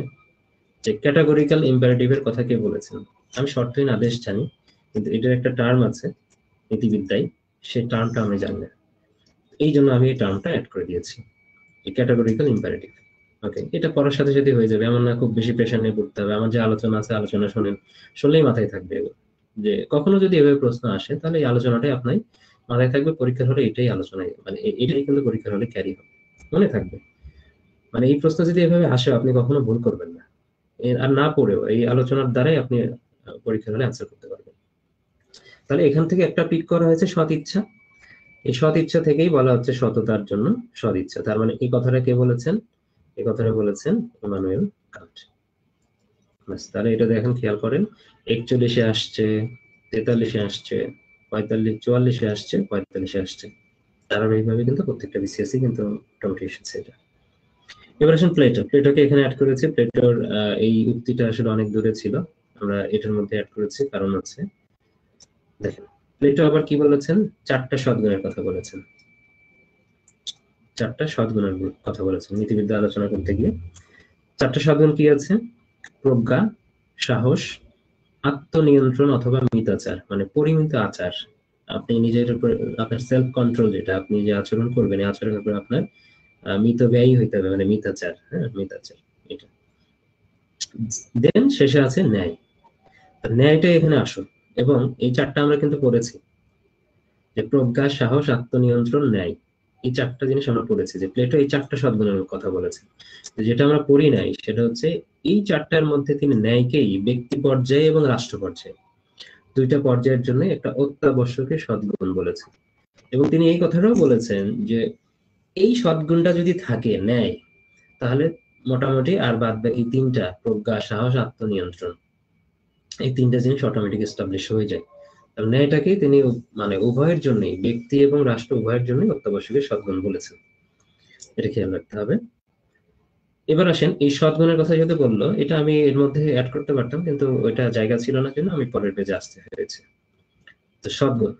যে ক্যাটাগরিক্যাল ইম্পারেটিভ এর কথা কে বলেছেন। আমি শর্তহীন আদেশ জানি, কিন্তু এটার একটা টার্ম আছে নীতিবিদ্যায়, সেই টার্মটা আমি জানি না। এই জন্য আমি এই টার্মটা অ্যাড করে দিয়েছি, এই ক্যাটাগরিক্যাল ইম্পারেটিভ। ওকে, এটা পড়ার সাথে সাথে হয়ে যাবে, এমন না খুব বেশি প্রেশার নিয়ে পড়তে হবে। আমার যে আলোচনা আছে, আলোচনা শুনলেই মাথায় থাকবে। যে কখনো যদি এভাবে প্রশ্ন আসে, তাহলে এই আলোচনাটাই আপনার মাথায় থাকবে। পরীক্ষার হলে এটাই আলোচনায়, মানে এটাই কিন্তু পরীক্ষার হলে ক্যারি হবে, মনে থাকবে। মানে এই প্রশ্ন যদি এভাবে আসে, আপনি কখনো ভুল করবেন না। আর না পড়েও এই আলোচনার দ্বারাই আপনি পরীক্ষার হলে অ্যান্সার করতে পারবেন। তাহলে এখান থেকে একটা পিক করা হয়েছে সৎ ইচ্ছা। এই সৎ ইচ্ছা থেকেই বলা হচ্ছে সততার জন্য সৎ ইচ্ছা। তার মানে এই কথাটা কে বলেছেন? এই কথাটা বলেছেন ইমানুয়েল কান্ট। তাহলে এটা দেখেন, খেয়াল করেন, 41-এ আসছে, 43-এ আসছে, 44-এ আসছে, 45-এ আসছে। ধারাবাহিকভাবে কিন্তু প্রত্যেকটা বিসিএসই কিন্তু মোটামুটি এসেছে এটা। এবার আসেন প্লেটোকে এখানে অ্যাড করেছি। প্লেটোর এই উক্তিটা আসলে অনেক দূরে ছিল, আমরা এটার মধ্যে অ্যাড করেছি, কারণ হচ্ছে দেখেন প্লেটো আবার কি বলেছেন, 4টা সদ্গুণের কথা বলেছেন। 4টা সদ্গুণের কথা বলেছেন নীতিবিদ্যা আলোচনা করতে গিয়ে। 4টা সদ্গুণ কি আছে? প্রজ্ঞা, সাহস, আত্মনিয়ন্ত্রণ অথবা মিতাচার, মানে পরিমিত আচার। আপনি নিজের উপর আপনার সেলফ কন্ট্রোল, যেটা আপনি যে আচরণ করবেন, এই আচরণের উপর আপনার মিত ব্যয়ী হইতে হবে, মানে মিতাচার। হ্যাঁ, মিতাচার এটা। দেন শেষে আছে ন্যায়। ন্যায়টা এখানে আসল। এবং এই 4টা আমরা কিন্তু পড়েছি, যে প্রজ্ঞা, সাহস, আত্মনিয়ন্ত্রণ, ন্যায়। এই 4টা জিনিস আমরা পড়েছি, যে প্লেটো এই 4টা সদ্গুণের কথা বলেছে। যেটা আমরা পড়ি নাই সেটা হচ্ছে এই 4টার মধ্যে তিনি ন্যায়কেই ব্যক্তি পর্যায়ে এবং রাষ্ট্র পর্যায়ে, 2টা পর্যায়ের জন্য একটা অত্যাবশ্যকীয় সদ্গুণ বলেছেন। এবং তিনি এই কথাটাও বলেছেন যে এই সদ্গুণটা যদি থাকে, ন্যায়, তাহলে মোটামুটি আর বাদ বাকি 3টা, প্রজ্ঞা, সাহস, আত্মনিয়ন্ত্রণ, এই 3টা জিনিস অটোমেটিক এস্টাবলিশ হয়ে যায়। ন্যায়টাকে তিনি মানে উভয়ের জন্যই, ব্যক্তি এবং রাষ্ট্র উভয়ের জন্যই অত্যাবশ্যকীয় সদ্গুণ বলেছেন। এটা খেয়াল রাখতে হবে। এবার আসেন, এই সদ্গুণের কথা যেহেতু বললো, এটা আমি এর মধ্যে অ্যাড করতে পারতাম, কিন্তু ওইটা জায়গা ছিল না, জন্য আমি পরের পেজে আসতে হয়েছে। তো সদ্গুণ।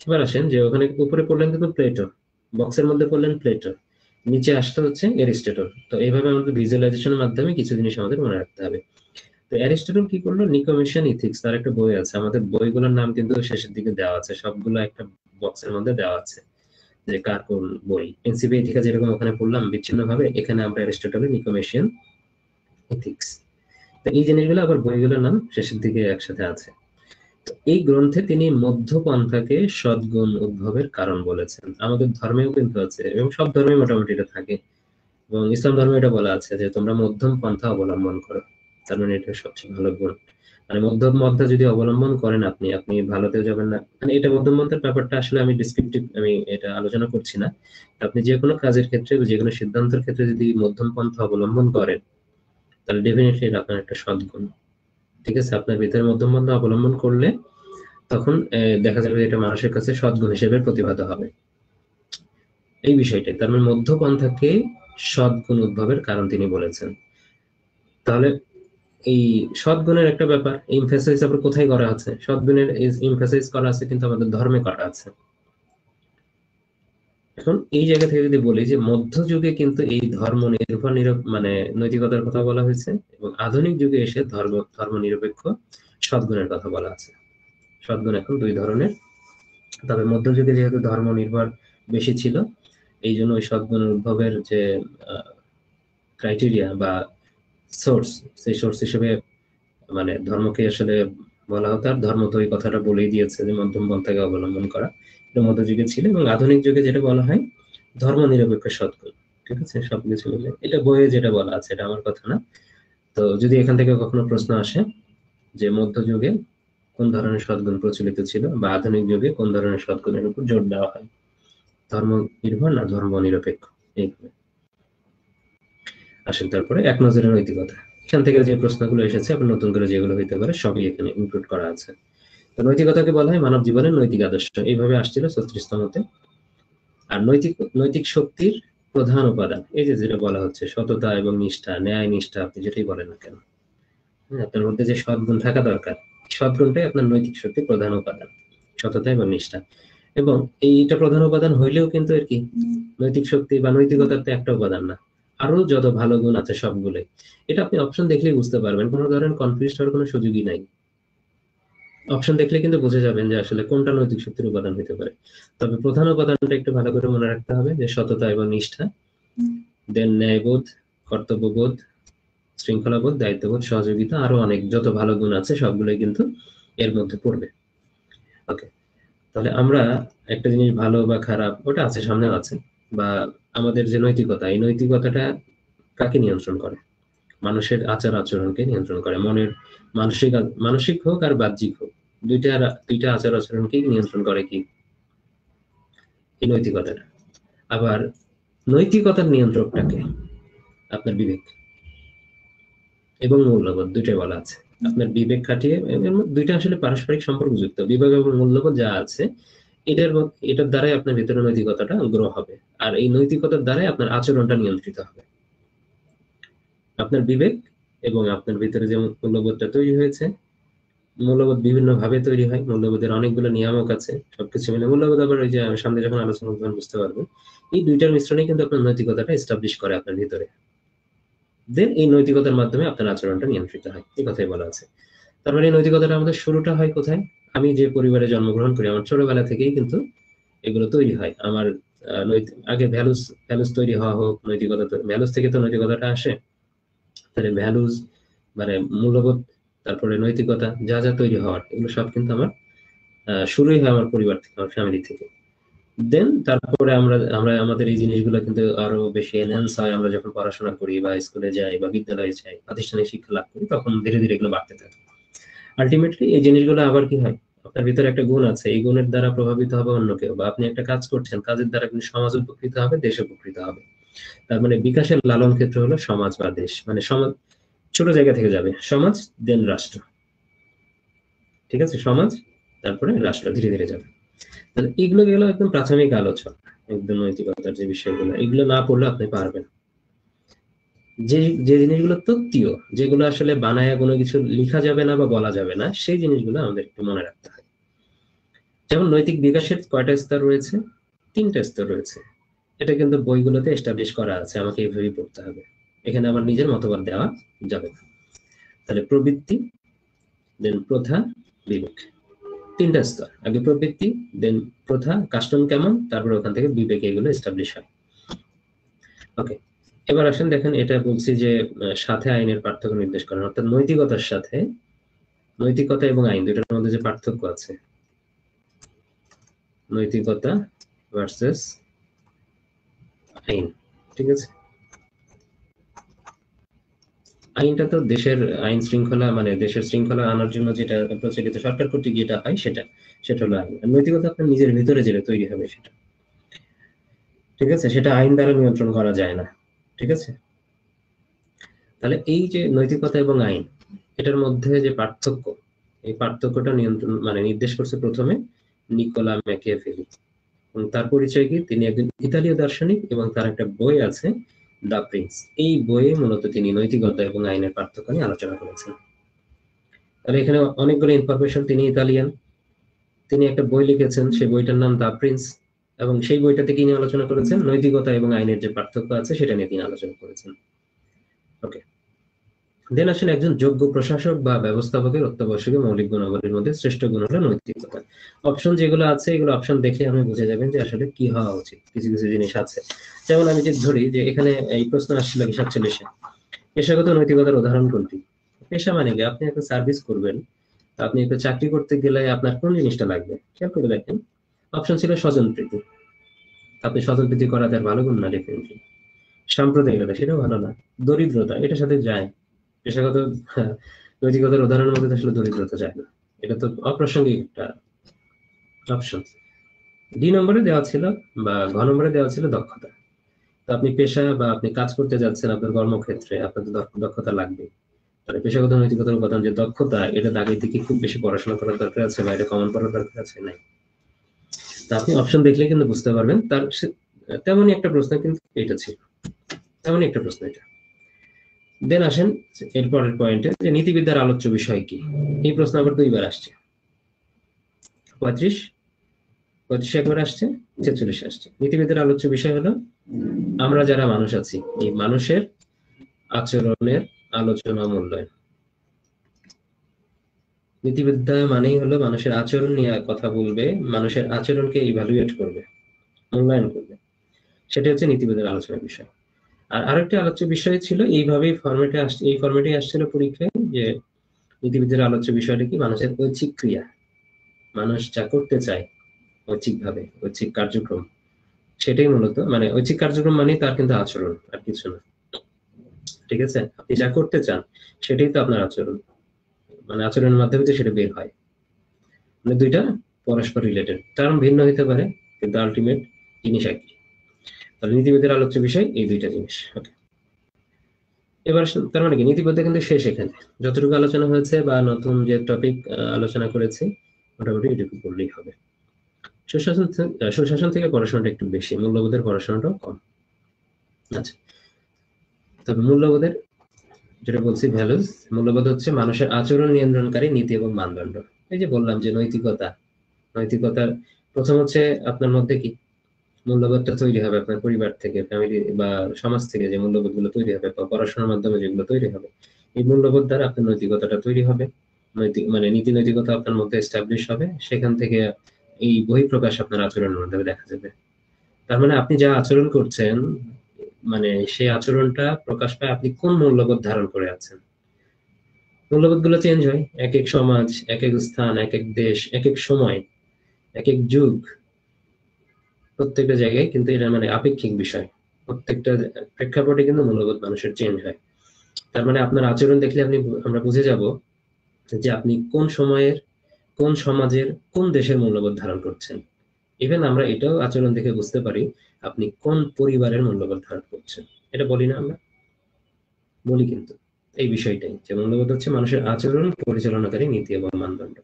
এবার আসেন, যে ওখানে উপরে পড়লেন কিন্তু প্লেটো, বক্সের মধ্যে পড়লেন প্লেটো, নিচে আসতে হচ্ছে এরিস্টটল। তো এইভাবে আমাদের ভিজুয়ালাইজেশনের মাধ্যমে কিছু জিনিস আমাদের মনে রাখতে হবে। তো অ্যারিস্টটল কি করলো, নিকোমেশিয়ান ইথিক্স, তার একটা বই আছে, আমাদের বইগুলোর নাম কিন্তু শেষের দিকে দেওয়া আছে, সবগুলো একটা বক্সের মধ্যে দেওয়া আছে, যে কার কোন বই। প্রিন্সিপিয়া ইথিকা যেরকম ওখানে পড়লাম বিচ্ছিন্ন ভাবে, এখানে আমরা অ্যারিস্টটলের নিকোমেশিয়ান ইথিক্স। তো এই জিনিসগুলো আবার বইগুলোর নাম শেষের দিকে একসাথে আছে। তো এই গ্রন্থে তিনি মধ্যপন্থাকে সদ্গুণ উদ্ভবের কারণ বলেছেন। আমাদের ধর্মেও কিন্তু আছে, এবং সব ধর্মে মোটামুটি এটা থাকে, এবং ইসলাম ধর্মে এটা বলা আছে যে তোমরা মধ্যম পন্থা অবলম্বন করো। তার মানে এটা সবচেয়ে ভালো গুণ। মানে মধ্যম পন্থা যদি অবলম্বন করেন আপনি, আপনি ভালোতেও যাবেন না। মানে এটা মধ্যম পন্থার ব্যাপারটা আসলে আমি ডিসক্রিপটিভ, আমি এটা আলোচনা করছি না। আপনি যে কোনো কাজের ক্ষেত্রে, যে কোনো সিদ্ধান্তের ক্ষেত্রে যদি মধ্যম পন্থা অবলম্বন করেন, তাহলে ডেফিনেটলি এটা আপনার একটা সদ্গুণ। ঠিক আছে, আপনার ভিতরে মধ্যম পন্থা অবলম্বন করলে তখন দেখা যাবে এটা মানুষের কাছে সদ্গুণ হিসেবে প্রতিভাত হবে। এই বিষয়টাই, তার মানে মধ্যপন্থাকে সদ্গুণ উদ্ভবের কারণ তিনি বলেছেন। তাহলে এই সদ্গুণের একটা ব্যাপার এমফাসাইজ আবার কোথায় করা আছে? সদ্গুণের এমফাসাইজ করা আছে কিন্তু আমাদের ধর্মে করা আছে। এখন এই জায়গা থেকে যদি বলি যে মধ্যযুগে কিন্তু এই ধর্ম নির্ভর মানে নৈতিকতার কথা বলা হয়েছে, এবং আধুনিক যুগে এসে ধর্ম নিরপেক্ষ সদ্গুণের কথা বলা আছে। সদ্গুণ এখন 2 ধরনের। তবে মধ্যযুগে যেহেতু ধর্ম নির্ভর বেশি ছিল, এই জন্য ওই সদ্গুণের উদ্ভবের যে ক্রাইটেরিয়া বা সোর্স, সেই সোর্স হিসেবে মানে ধর্মকে আসলে বলা হতো। আর ধর্ম তো ওই কথাটা বলেই দিয়েছে যে মধ্যম পন্থাকে অবলম্বন করা, এটা মধ্যযুগে ছিল। এবং আধুনিক যুগে যেটা বলা হয় ধর্ম নিরপেক্ষ সদ্গুণ। ঠিক আছে, সবকিছু মিলে এটা বইয়ে যেটা বলা আছে, এটা আমার কথা না। তো যদি এখান থেকে কখনো প্রশ্ন আসে যে মধ্যযুগে কোন ধরনের সদ্গুণ প্রচলিত ছিল, বা আধুনিক যুগে কোন ধরনের সদ্গুণের উপর জোর দেওয়া হয়, ধর্ম নির্ভর না ধর্ম নিরপেক্ষ, এইভাবে আসেন। তারপরে এক নজরের নৈতিকতা, এখান থেকে যে প্রশ্নগুলো এসেছে আবার নতুন করে যেগুলো হইতে পারে সবই এখানে ইনক্লুড করা আছে। তো নৈতিকতাকে বলা হয় মানব জীবনের নৈতিক আদর্শ, এইভাবে আসছিল 36তমতে। আর নৈতিক নৈতিক শক্তির প্রধান উপাদান, এই যে যেটা বলা হচ্ছে সততা এবং নিষ্ঠা, ন্যায় নিষ্ঠা, আপনি যেটাই বলেন না কেন, আপনার মধ্যে যে সদ্গুণ থাকা দরকার, সদ্গুণটাই আপনার নৈতিক শক্তির প্রধান উপাদান, সততা এবং নিষ্ঠা। এবং এইটা প্রধান উপাদান হইলেও কিন্তু আর কি নৈতিক শক্তি বা নৈতিকতার তো একটা উপাদান না, আরো যত ভালো গুণ আছে সবগুলোই। এটা আপনি অপশন দেখলেই বুঝতে পারবেন, কোনো ধরনের কনফিউজ হওয়ার কোনো সুযোগই নাই। অপশন দেখলে কিন্তু বুঝে যাবেন যে আসলে কোনটা নৈতিক শক্তির উপাদান হতে পারে। তবে প্রধান উপাদানটা একটু ভালো করে মনে রাখতে হবে, যে সততা এবং নিষ্ঠা, দেন ন্যায়বোধ, কর্তব্যবোধ, শৃঙ্খলাবোধ, দায়িত্ববোধ, সহযোগিতা, আরো অনেক যত ভালো গুণ আছে সবগুলোই কিন্তু এর মধ্যে পড়বে। ওকে, তাহলে আমরা একটা জিনিস ভালো বা খারাপ ওটা আছে, সামনেও আছে, বা আমাদের যে নৈতিকতা, এই নৈতিকতাটা কাকে নিয়ন্ত্রণ করে? মানুষের আচার আচরণকে নিয়ন্ত্রণ করে। মনের মানসিক মানসিক হোক আর বাহ্যিক হোক, দুইটা দুইটা আচার আচরণকেই নিয়ন্ত্রণ করে কি? এই নৈতিকতাটা। আবার নৈতিকতার নিয়ন্ত্রকটাকে আপনার বিবেক এবং মূল্যবোধ, দুইটাই বলা আছে। আপনার বিবেক খাটিয়ে, দুইটা আসলে পারস্পরিক সম্পর্কযুক্ত। বিবেক এবং মূল্যবোধ যা আছে, এটার দ্বারাই আপনার ভিতরে নৈতিকতাটা গ্রো হবে, আর এই নৈতিকতার দ্বারাই আপনার আচরণটা নিয়ন্ত্রিত হবে। আপনার বিবেক এবং আপনার ভিতরে যে মূল্যবোধটা তৈরি হয়েছে, মূল্যবোধ বিভিন্ন ভাবে তৈরি হয়, মূল্যবোধের অনেকগুলো নিয়ামক আছে, সবকিছু মিলে মূল্যবোধ। আবার ওই যে সামনে যখন আলোচনা করবেন বুঝতে পারবো, এই দুইটার মিশ্রণে কিন্তু আপনার নৈতিকতাটা এস্টাবলিশ করে আপনার ভিতরে। দেন এই নৈতিকতার মাধ্যমে আপনার আচরণটা নিয়ন্ত্রিত হয়, এই কথাই বলা আছে। তার মানে এই নৈতিকতাটা আমাদের শুরুটা হয় কোথায়? আমি যে পরিবারে জন্মগ্রহণ করি, আমার ছোটবেলা থেকেই কিন্তু এগুলো তৈরি হয়। আমার আগে ভ্যালুস ভ্যালুস তৈরি হওয়া হোক, নৈতিকতা, ভ্যালুস থেকে তো নৈতিকতাটা আসে। তাহলে ভ্যালুস মানে মূল্যবোধ, তারপরে নৈতিকতা যা যা তৈরি হওয়ার, এগুলো সব কিন্তু আমার শুরুই হয় আমার পরিবার থেকে, আমার ফ্যামিলি থেকে। দেন তারপরে আমরা আমরা আমাদের এই জিনিসগুলো কিন্তু আরো বেশি এনহ্যান্স হয় আমরা যখন পড়াশোনা করি বা স্কুলে যাই বা বিদ্যালয়ে যাই, প্রাতিষ্ঠানিক শিক্ষা লাভ করি, তখন ধীরে ধীরে এগুলো বাড়তে থাকে। আলটিমেটলি এই জিনিসগুলো আবার কি হয়, আপনার ভিতরে একটা গুণ আছে, এই গুণের দ্বারা প্রভাবিত হবে অন্য কেউ, বা আপনি একটা কাজ করছেন, কাজের দ্বারা কিন্তু সমাজ উপকৃত হবে, দেশ উপকৃত হবে। তার মানে বিকাশের লালন ক্ষেত্র হলো সমাজ বা দেশ। মানে সমাজ ছোট জায়গা থেকে যাবে, সমাজ দেন রাষ্ট্র। ঠিক আছে, সমাজ তারপরে রাষ্ট্র, ধীরে ধীরে যাবে। তাহলে এগুলো গেল একদম প্রাথমিক আলোচনা, একদম নৈতিকতার যে বিষয়গুলো, এগুলো না পড়লে আপনি পারবেন। যে যে জিনিসগুলো তত্ত্বীয়, যেগুলো আসলে বানায় কোনো কিছু লেখা যাবে না বা বলা যাবে না, সেই জিনিসগুলো আমাদের একটু মনে রাখতে হয়। যেমন নৈতিক বিকাশের কয়টা স্তর রয়েছে? 3টা স্তর রয়েছে। এটা কিন্তু বইগুলোতে এস্টাবলিশ করা আছে, আমাকে এইভাবেই পড়তে হবে, এখানে আমার নিজের মতবাদ দেওয়া যাবে না। তাহলে প্রবৃত্তি, দেন প্রথা, বিবেক, 3টা স্তর। আগে প্রবৃত্তি, দেন প্রথা, কাস্টম কেমন, তারপরে ওখান থেকে বিবেক, এগুলো এস্টাবলিশ হয়। ওকে, এবার আসেন দেখেন, এটা বলছি যে সাথে আইনের পার্থক্য নির্দেশ করেন, অর্থাৎ নৈতিকতার সাথে, নৈতিকতা এবং আইন দুইটার মধ্যে যে পার্থক্য আছে, নৈতিকতা ভার্সেস আইন, ঠিক আছে। আইনটা তো দেশের আইন শৃঙ্খলা, মানে দেশের শৃঙ্খলা আনার জন্য যেটা প্রচলিত সরকার কর্তৃক যেটা হয়, সেটা সেটা হলো আইন। আর নৈতিকতা আপনার নিজের ভিতরে যেটা তৈরি হবে সেটা, ঠিক আছে, সেটা আইন দ্বারা নিয়ন্ত্রণ করা যায় না, ঠিক আছে। তাহলে এই যে নৈতিকতা এবং আইন, এটার মধ্যে যে পার্থক্য, এই পার্থক্যটা নিয়ন্ত্রণ মানে নির্দেশ করছে প্রথমে নিকোলা ম্যাকিয়াভেলি। এবং তার পরিচয় কি? তিনি একজন ইতালীয় দার্শনিক, এবং তার একটা বই আছে দ্য প্রিন্স। এই বইয়ে মূলত তিনি নৈতিকতা এবং আইনের পার্থক্য নিয়ে আলোচনা করেছেন। তাহলে এখানে অনেকগুলো ইনফরমেশন, তিনি ইতালিয়ান, তিনি একটা বই লিখেছেন, সেই বইটার নাম দ্য প্রিন্স, এবং সেই বইটাতে কি নিয়ে আলোচনা করেছেন? নৈতিকতা এবং আইনের যে পার্থক্য আছে সেটা নিয়ে তিনি আলোচনা করেছেন। ওকে, দেন আসলে একজন যোগ্য প্রশাসক বা ব্যবস্থাপকের অত্যাবশ্যকীয় মৌলিক গুণাবলীর মধ্যে শ্রেষ্ঠ গুণ হলো নৈতিকতা। অপশন যেগুলো আছে, এগুলো অপশন দেখে আপনি বুঝে যাবেন যে আসলে কি হওয়া উচিত। কিছু কিছু জিনিস আছে, যেমন আমি যদি ধরি যে এখানে এই প্রশ্ন আসছিল কি 47-এ, পেশাগত নৈতিকতার উদাহরণ কোনটি? পেশা মানে কি, আপনি একটা সার্ভিস করবেন, আপনি একটা চাকরি করতে গেলে আপনার কোন জিনিসটা লাগবে খেয়াল করে দেখেন। অপশন ছিল স্বজন প্রীতি, আপনি স্বজন প্রীতি করা তার ভালো গুণ না, ডেফিনেটলি। সাম্প্রদায়িকতা, সেটাও ভালো না। দরিদ্রতা, এটার সাথে যায়। পেশাগত হ্যাঁ, নৈতিকতার উদাহরণের মধ্যে তো আসলে দরিদ্রতা যায় না, এটা তো অপ্রাসঙ্গিক একটা অপশন। ডি নম্বরে দেওয়া ছিল বা ঘ নম্বরে দেওয়া ছিল দক্ষতা। তো আপনি পেশা বা আপনি কাজ করতে যাচ্ছেন, আপনার কর্মক্ষেত্রে আপনার তো দক্ষতা লাগবে। তাহলে পেশাগত নৈতিকতার উপাদান যে দক্ষতা, এটা আগের দিকে খুব বেশি পড়াশোনা করার দরকার আছে বা এটা কমন করার দরকার আছে নাই। তা আপনি অপশন দেখলে কিন্তু বুঝতে পারবেন। তার তেমনই একটা প্রশ্ন কিন্তু এটা ছিল, তেমনই একটা প্রশ্ন এটা। দেন আসেন এরপরের পয়েন্টে, যে নীতিবিদ্যার আলোচ্য বিষয় কি। এই প্রশ্ন আবার 2বার আসছে, 35 একবার আসছে, 46 আসছে। নীতিবিদ্যার আলোচ্য বিষয় হলো আমরা যারা মানুষ আছি, এই মানুষের আচরণের আলোচনা মূল্যায়ন। নীতিবিদ্যা মানেই হলো মানুষের আচরণ নিয়ে কথা বলবে, মানুষের আচরণকে ইভালুয়েট করবে, মূল্যায়ন করবে। সেটা হচ্ছে নীতিবিদ্যার আলোচনার বিষয়। আর আরেকটা আলোচ্য বিষয় ছিল এইভাবেই ফরম্যাটে আসছে, এই ফরম্যাটে আসছিল পরীক্ষায়, যে নীতিবিদ্যার আলোচ্য বিষয়টা কি মানুষের ঐচ্ছিক ক্রিয়া, মানুষ যা করতে চায় ঐচ্ছিক ভাবে, ঐচ্ছিক কার্যক্রম, সেটাই মূলত, মানে ঐচ্ছিক কার্যক্রম মানে তার কিন্তু আচরণ, আর কিছু না। ঠিক আছে, আপনি যা করতে চান সেটাই তো আপনার আচরণ, মানে আচরণের মাধ্যমে তো সেটা বের হয়। মানে দুইটা পরস্পর রিলেটেড, টার্ম ভিন্ন হইতে পারে কিন্তু আলটিমেট জিনিস একই। তাহলে নীতিবিদের আলোচ্য বিষয় এই দুইটা জিনিস। ওকে, এবার তার মানে কি নীতিবিদ্যা কিন্তু শেষ এখানে, যতটুকু আলোচনা হয়েছে বা নতুন যে টপিক আলোচনা করেছি মোটামুটি এটুকু করলেই হবে। সুশাসন থেকে পড়াশোনাটা একটু বেশি, মূল্যবোধের পড়াশোনাটাও কম। আচ্ছা, তবে মূল্যবোধের যেটা বলছি ভ্যালুস, মূল্যবোধ হচ্ছে মানুষের আচরণ নিয়ন্ত্রণকারী নীতি এবং মানদণ্ড। এই যে বললাম যে নৈতিকতা, নৈতিকতার প্রথম হচ্ছে আপনার মধ্যে কি মূল্যবোধটা তৈরি হবে আপনার পরিবার থেকে, ফ্যামিলি বা সমাজ থেকে, যে মূল্যবোধ গুলো তৈরি হবে বা পড়াশোনার মাধ্যমে যেগুলো তৈরি হবে, এই মূল্যবোধ দ্বারা আপনার নৈতিকতাটা তৈরি হবে। নৈতিক মানে নীতি নৈতিকতা আপনার মধ্যে এস্টাবলিশ হবে, সেখান থেকে এই বহিঃপ্রকাশ আপনার আচরণের মাধ্যমে দেখা যাবে। তার মানে আপনি যা আচরণ করছেন, মানে সেই আচরণটা প্রকাশ পায় আপনি কোন মূল্যবোধ ধারণ করে আছেন। মূল্যবোধ গুলো চেঞ্জ হয় এক এক সমাজ, এক এক স্থান, এক এক দেশ, এক এক সময়, এক এক যুগ, প্রত্যেকটা জায়গায় কিন্তু এটা মানে আপেক্ষিক বিষয়। প্রত্যেকটা প্রেক্ষাপটে কিন্তু মূল্যবোধ মানুষের চেঞ্জ হয়। তার মানে আপনার আচরণ দেখলে আমরা বুঝে যাব যে আপনি কোন সময়ের, কোন সমাজের, কোন দেশের মূল্যবোধ ধারণ করছেন। ইভেন আমরা এটাও আচরণ দেখে বুঝতে পারি আপনি কোন পরিবারের মূল্যবোধ ধারণ করছেন। এটা বলি না আমরা? বলি কিন্তু এই বিষয়টাই, যে মূল্যবোধ হচ্ছে মানুষের আচরণ পরিচালনাকারী নীতি এবং মানদণ্ড।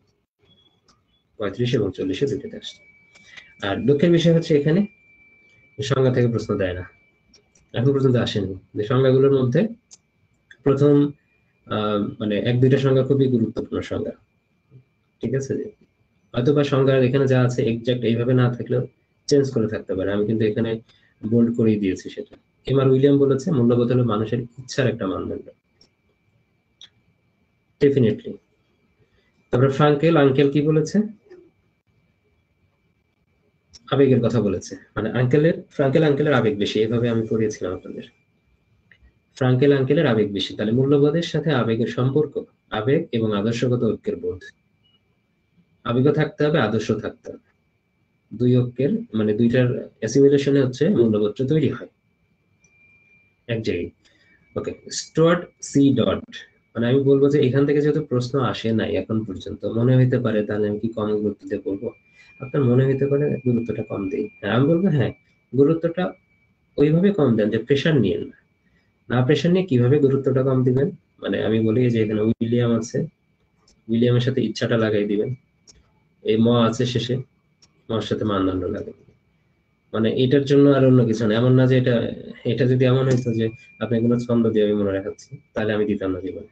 35 এবং 40 দুটোতে আসছে। আর দুঃখের বিষয় হচ্ছে এখানে সংজ্ঞা থেকে প্রশ্ন দেয় না, এখন পর্যন্ত আসেনি। যে সংজ্ঞাগুলোর মধ্যে প্রথম মানে এক দুইটা সংজ্ঞা খুবই গুরুত্বপূর্ণ সংজ্ঞা। ঠিক আছে, হয়তো বা সংজ্ঞা এখানে যা আছে এক্সাক্ট এইভাবে না থাকলেও চেঞ্জ করে থাকতে পারে, আমি কিন্তু এখানে বোল্ড করেই দিয়েছি সেটা। এমআর উইলিয়াম বলেছে মূল্যবোধ হলো মানুষের ইচ্ছার একটা মানদণ্ড, ডেফিনেটলি। তারপরে আঙ্কেল কি বলেছে? আবেগের কথা বলেছে, মানে আঙ্কেলের আবেগ বেশি, এভাবে আমি পড়িয়েছিলাম আপনাদের। আঙ্কেলের আবেগ বেশি, তাহলে মূল্যবোধের সাথে আবেগের সম্পর্ক, আবেগ এবং আদর্শগত ঐক্যের বোধ। আবেগও থাকতে হবে, আদর্শ থাকতে হবে, দুই ঐক্যের মানে দুইটার অ্যাসিমিলেশনে হচ্ছে মূল্যবোধটা তৈরি হয় এক জায়গায়। ওকে, স্টুয়ার্ট সি ডট, মানে আমি বলবো যে এখান থেকে যেহেতু প্রশ্ন আসে নাই এখন পর্যন্ত, মনে হইতে পারে তাহলে আমি কি কম গুরুত্ব দিয়ে পড়বো? আপনার মনে হইতে পারে গুরুত্বটা কম দিই, হ্যাঁ আমি বলবো হ্যাঁ, গুরুত্বটা ওইভাবে কম দেন যে প্রেশার নিয়েন না। না প্রেশার নিয়ে কিভাবে গুরুত্বটা কম দিবেন, মানে আমি বলি যে এখানে উইলিয়াম আছে, উইলিয়ামের সাথে ইচ্ছাটা লাগাই দিবেন। এই ম আছে শেষে, মর সাথে মানদণ্ড লাগাই দিবেন। মানে এটার জন্য আর অন্য কিছু না। এমন না যে এটা, এটা যদি এমন হইতো যে আপনি কোনো ছন্দ দিয়ে আমি মনে রাখাচ্ছি, তাহলে আমি দিতাম না জীবনে।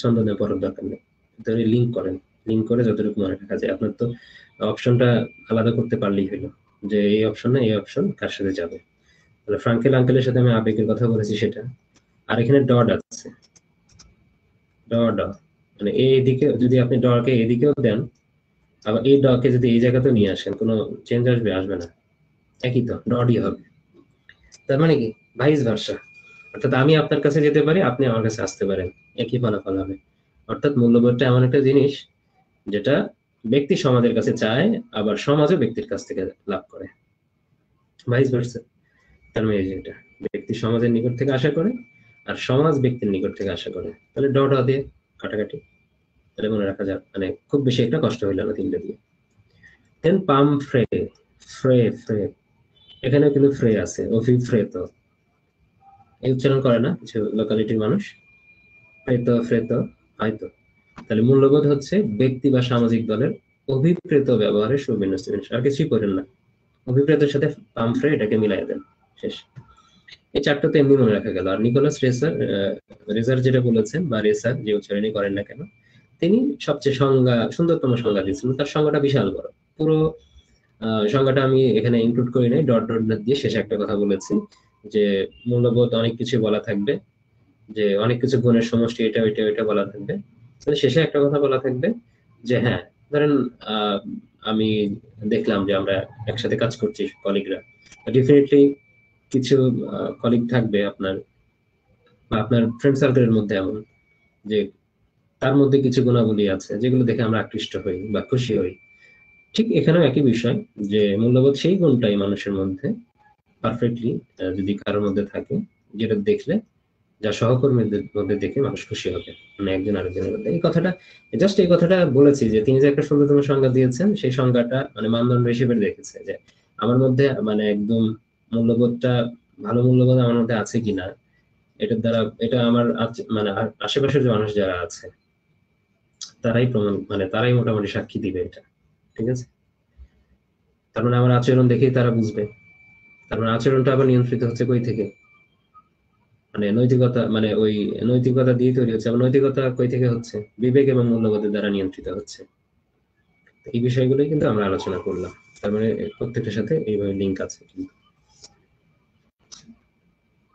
ছন্দ দিয়ে পড়ার দরকার নেই, লিঙ্ক করেন, লিঙ্ক করে যতটুকু মনে রাখা যায়। আপনার তো অপশনটা আলাদা করতে পারলেই হলো যে এই অপশন না এই অপশন কার সাথে যাবে। তাহলে আঙ্কেলের সাথে আমি আবেগের কথা বলেছি সেটা। আর এখানে ডট আছে, ড, মানে এইদিকে যদি আপনি ডকে এদিকেও দেন, আবার এই ডকে যদি এই জায়গাতেও নিয়ে আসেন, কোনো চেঞ্জ আসবে? আসবে না, একই তো, ডটই হবে। তার মানে কি ভাইস ভার্সা, অর্থাৎ আমি আপনার কাছে যেতে পারি, আপনি আমার কাছে আসতে পারেন, একই ফলাফল হবে। অর্থাৎ মূল্যবোধটা এমন একটা জিনিস যেটা ব্যক্তি সমাজের কাছে চায়, আবার সমাজও ব্যক্তির কাছ থেকে লাভ করে, ভাইস ভার্সা। তার মানে যেটা ব্যক্তি সমাজের নিকট থেকে আশা করে আর সমাজ ব্যক্তির নিকট থেকে আশা করে, তাহলে ডট দিয়ে কাটাকাটি, তাহলে মনে রাখা যাক, মানে খুব বেশি একটা কষ্ট হইল না তিনটা দিয়ে। দেন পাম ফ্রে, ফ্রে ফ্রে, এখানেও কিন্তু ফ্রে আছে, অফি ফ্রে তো এই উচ্চারণ করে না কিছু লোকালিটির মানুষ, ফ্রেত ফ্রেত হয়তো। তাহলে মূল্যবোধ হচ্ছে ব্যক্তি বা সামাজিক দলের অভিপ্রেত ব্যবহারের সুবিন্যস্ত জিনিস, আর কিছুই করেন না। অভিপ্রেতের সাথে পামফ্রে এটাকে মিলাই দেন, শেষ। এই চারটা তো এমনি মনে রাখা গেল। আর নিকোলাস রেজার যেটা বলেছেন, বা রেসার যে উচ্চারণই করেন না কেন, তিনি সবচেয়ে সুন্দরতম সংজ্ঞা দিয়েছিলেন। তার সংজ্ঞাটা বিশাল বড়, পুরো সংজ্ঞাটা আমি এখানে ইনক্লুড করি নাই, ডট ডট দিয়ে শেষে একটা কথা বলেছি যে মূল্যবোধ অনেক কিছু বলা থাকবে, যে অনেক কিছু গুণের সমষ্টি, এটা ওইটা ওইটা বলা থাকবে। মানে শেষে একটা কথা বলা থাকবে যে হ্যাঁ, ধরেন আহ, আমি দেখলাম যে আমরা একসাথে কাজ করছি কলিগরা, ডেফিনেটলি কিছু কলিগ থাকবে আপনার বা আপনার ফ্রেন্ড সার্কেলের মধ্যে এমন যে তার মধ্যে কিছু গুণাবলী আছে যেগুলো দেখে আমরা আকৃষ্ট হই বা খুশি হই। ঠিক এখানেও একই বিষয়, যে মূল্যবোধ সেই গুণটাই মানুষের মধ্যে পারফেক্টলি যদি কারোর মধ্যে থাকে, যেটা দেখলে, যা সহকর্মীদের মধ্যে দেখে মানুষ খুশি হবে, মানে একজন আরেকজনের মধ্যে। এই কথাটা, জাস্ট এই কথাটা বলেছি যে তিনি যে একটা সুন্দরতম সংজ্ঞা দিয়েছেন, সেই সংজ্ঞাটা মানে মানদণ্ড হিসেবে রেখেছে যে আমার মধ্যে মানে একদম মূল্যবোধটা, ভালো মূল্যবোধ আমার মধ্যে আছে কিনা, এটার দ্বারা এটা আমার মানে আশেপাশের যে মানুষ যারা আছে তারাই প্রমাণ, মানে তারাই মোটামুটি সাক্ষী দিবে এটা। ঠিক আছে? তার মানে আমার আচরণ দেখেই তারা বুঝবে। তার মানে আচরণটা আবার নিয়ন্ত্রিত হচ্ছে কই থেকে? মানে নৈতিকতা, মানে ওই নৈতিকতা দিয়ে তৈরি হচ্ছে। আবার নৈতিকতা কই থেকে হচ্ছে? বিবেক এবং মূল্যবোধের দ্বারা নিয়ন্ত্রিত হচ্ছে। এই বিষয়গুলোই কিন্তু আমরা আলোচনা করলাম। তার মানে প্রত্যেকটার সাথে এইভাবে লিঙ্ক আছে কিন্তু।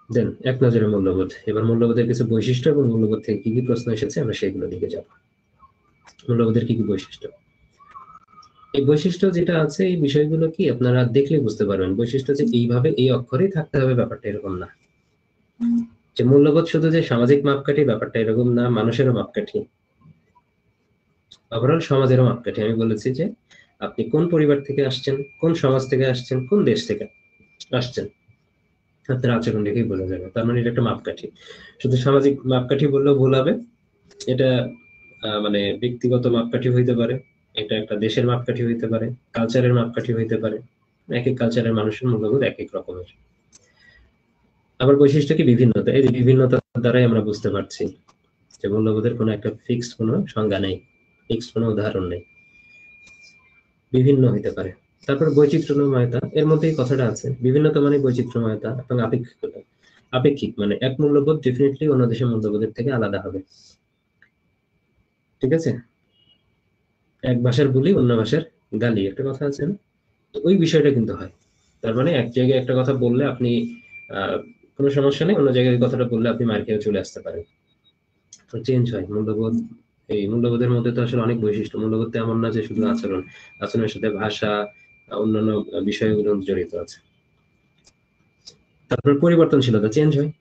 দেন এক নজরে মূল্যবোধ। এবার মূল্যবোধের কিছু বৈশিষ্ট্য এবং মূল্যবোধ থেকে কি কি প্রশ্ন এসেছে আমরা সেগুলো দিকে যাব। মূল্যবোধের কি কি বৈশিষ্ট্য? এই বৈশিষ্ট্য যেটা আছে, এই বিষয়গুলো কি আপনারা দেখলে বুঝতে পারবেন। বৈশিষ্ট্য যে এইভাবে এই অক্ষরেই থাকতে হবে ব্যাপারটা এরকম না। যে মূল্যবোধ শুধু যে সামাজিক মাপকাঠি, ব্যাপারটা এরকম না, মানুষেরও মাপকাঠি, ওভারঅল সমাজেরও মাপকাঠি। আমি বলেছি যে আপনি কোন পরিবার থেকে আসছেন, কোন সমাজ থেকে আসছেন, কোন দেশ থেকে আসছেন, আপনার আচরণ দেখেই বোঝা যাবে। তার মানে এটা একটা মাপকাঠি। শুধু সামাজিক মাপকাঠি বললেও ভুল হবে। এটা মানে ব্যক্তিগত মাপকাঠি হইতে পারে, এটা একটা দেশের মাপকাঠি হইতে পারে, কালচারের মাপকাঠি হইতে পারে। এক এক কালচারের মানুষের মূল্যবোধ এক এক রকমের। আবার বৈশিষ্ট্য কি? বিভিন্নতা। এই যে বিভিন্নতার দ্বারাই আমরা বুঝতে পারছি যে মূল্যবোধের কোনো একটা ফিক্সড কোনো সংজ্ঞা নেই, ফিক্সড কোনো উদাহরণ নেই, বিভিন্ন হইতে পারে। তারপর বৈচিত্র্যময়তা, এর মধ্যেই কথাটা আছে। বিভিন্নতা মানে বৈচিত্র্যময়তা এবং আপেক্ষিকতা। আপেক্ষিক মানে এক মূল্যবোধ ডেফিনেটলি অন্য দেশের মূল্যবোধের থেকে আলাদা হবে। ঠিক আছে? এক ভাষার বুলি অন্য ভাষার গালি, একটা কথা আছে না? তো ওই বিষয়টা কিন্তু হয়। তার মানে এক জায়গায় একটা কথা বললে আপনি আহ কোনো সমস্যা নেই, অন্য জায়গায় ওই কথাটা বললে আপনি মার খেয়ে চলে আসতে পারেন। তো চেঞ্জ হয় মূল্যবোধ। এই মূল্যবোধের মধ্যে তো আসলে অনেক বৈশিষ্ট্য। মূল্যবোধ তো এমন না যে শুধু আচরণ, আচরণের সাথে ভাষা, অন্যান্য বিষয়গুলো জড়িত আছে। তারপর পরিবর্তনশীলতা, চেঞ্জ হয়।